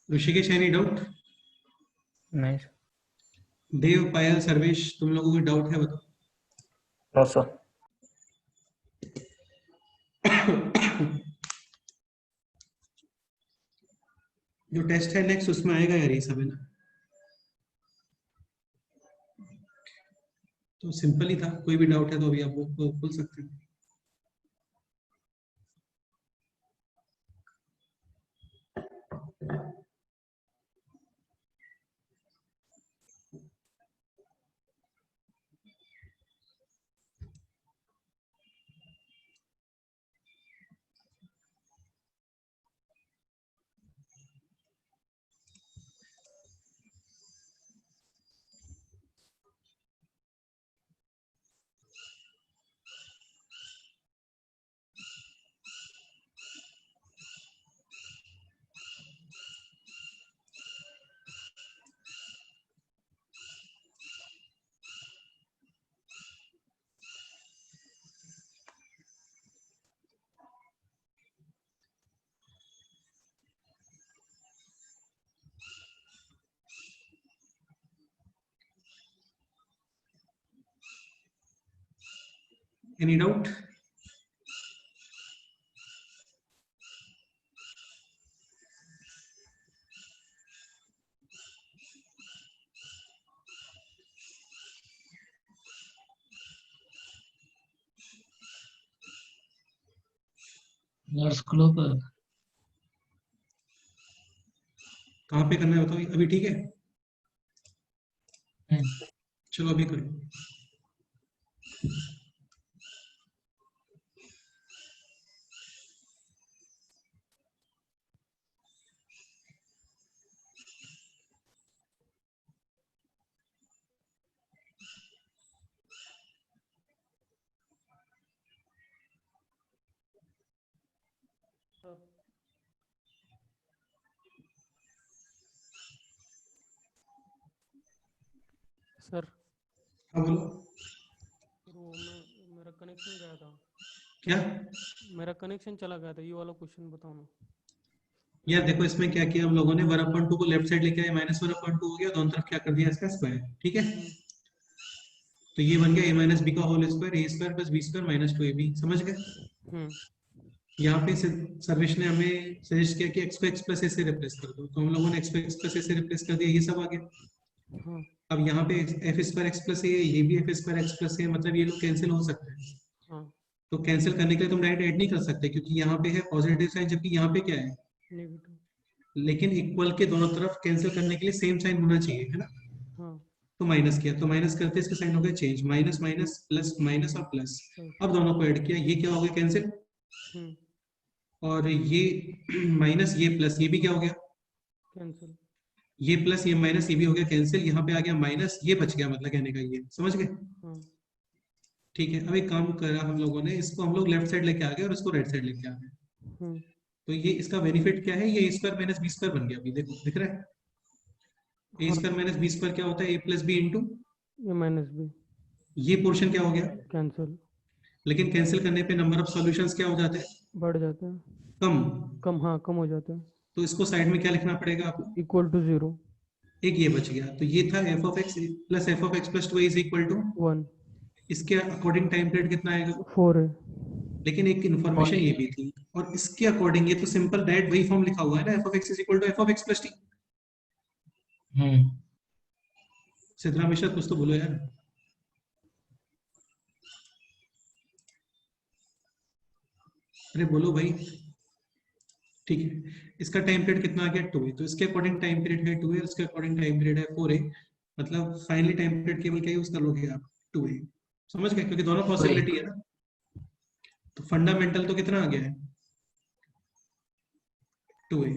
ऋषिकेश एनी डाउट? नहीं देव, पायल, सर्वेश तुम लोगों को डाउट है बताओ? No sir. जो टेस्ट है नेक्स्ट उसमें आएगा यार ये सब, है ना? तो सिंपल ही था, कोई भी डाउट है तो अभी आप वो बोल सकते हैं। Any doubt? लॉर्ड्स क्लब कहाँ पे करना है बताओ? अभी ठीक है, चलो अभी करो। सर हाँ बोलो। वो मेरा कनेक्शन गया था। क्या? मेरा कनेक्शन चला गया था, ये वाला क्वेश्चन बताओ ना। यार देखो इसमें क्या किया हम लोगों ने, 1/2 को लेफ्ट साइड लेके आए, -1/2 हो गया, दोनों तरफ क्या कर दिया इसका स्क्वायर, ठीक है? तो ये बन गया a माइनस बी का whole square, a square plus b square minus 2ab, समझ गए? यहाँ पे सर्वेश ने हमें सजेस्ट किया कि x को x प्लस a से रिप्लेस कर दो, तो हम लोगों ने x को x प्लस a से रिप्लेस कर दिया, ये सब आ गया। अब यहाँ पे f square x plus a है, ये भी f square x plus a है, मतलब ये लोग कैंसिल हो सकते हैं। तो कैंसिल करने के लिए तुम डायरेक्ट ऐड नहीं कर सकते, क्योंकि यहाँ पे है पॉजिटिव साइन, जबकि यहाँ पे क्या है नेगेटिव। लेकिन इक्वल के दोनों तरफ कैंसिल करने के लिए सेम साइन होना चाहिए, है ना? तो माइनस किया, तो माइनस करते इसका साइन हो गया change, minus minus plus minus और प्लस। अब दोनों को ऐड किया, ये क्या हो गया कैंसिल, और ये माइनस ये प्लस ये भी क्या हो गया कैंसिल, ये प्लस ये माइनस ये भी हो गया कैंसिल, यहाँ पे आ गया माइनस, ये बच गया, मतलब कहने का ये, समझ गए? ठीक है, अब एक काम करा हम लोगों ने, इसको हम लोग लेफ्ट साइड लेके आ गए और इसको राइट साइड लेके आ गए। तो ये इसका बेनिफिट क्या है, ये a square minus b square बन गया, अभी देखो दिख रहा है? a square minus b square क्या होता है, a plus b into a minus b. ये पोर्शन क्या हो गया, कैंसिल, लेकिन कैंसिल करने पे नंबर ऑफ सॉल्यूशंस क्या हो जाते हैं, बढ़ जाते हैं, कम। कम, हाँ कम हो जाते हैं, तो इसको साइड में क्या लिखना पड़ेगा आपको, इक्वल टू 0, एक ये बच गया, तो ये था f of x plus f of x plus 2 is equal to, 1, इसके अकॉर्डिंग टाइम पीरियड कितना आएगा, 4 है, लेकिन एक इन्फॉर्मेशन ये भी थी, और इसके अकॉर्डिंग ये तो सिंपल डायरेक्ट वही फॉर्म लिखा हुआ है ना, F of x is equal to F of x plus T. Hmm. Siddharam Mishra कुछ तो बोलो यार, अरे बोलो भाई। ठीक है, इसका टाइम पीरियड कितना आ गया 2 है, तो इसके अकॉर्डिंग टाइम पीरियड है 2 है, इसके अकॉर्डिंग टाइम पीरियड है 4 है, मतलब फाइनली टाइम पीरियड केवल क्या यूज कर लोगे आप, 2 है। समझ गए, क्योंकि दोनों पॉसिबिलिटी है ना। तो फंडामेंटल तो कितना आ गया है, 2 है।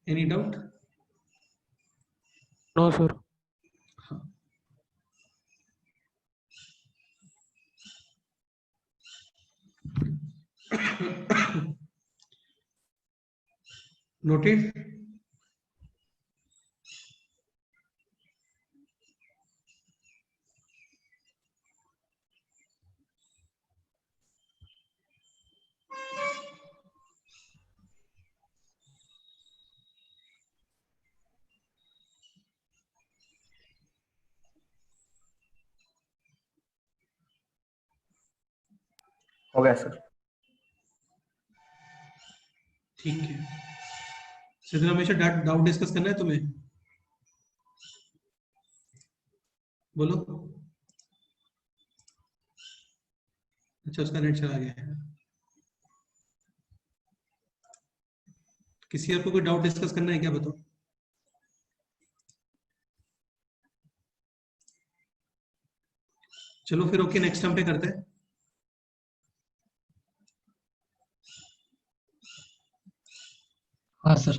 Any doubt? नो सर, हाँ, नोटेड। हो गया सर। ठीक है, सिद्धराम हमेशा डाउट डिस्कस करना है तुम्हें, बोलो। अच्छा, उसका नेट चला गया है। किसी और को कोई डाउट डिस्कस करना है क्या, बताओ। चलो फिर ओके, नेक्स्ट टर्म पे करते हैं। हाँ सर।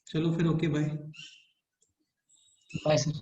चलो फिर ओके, बाय। Bye sir.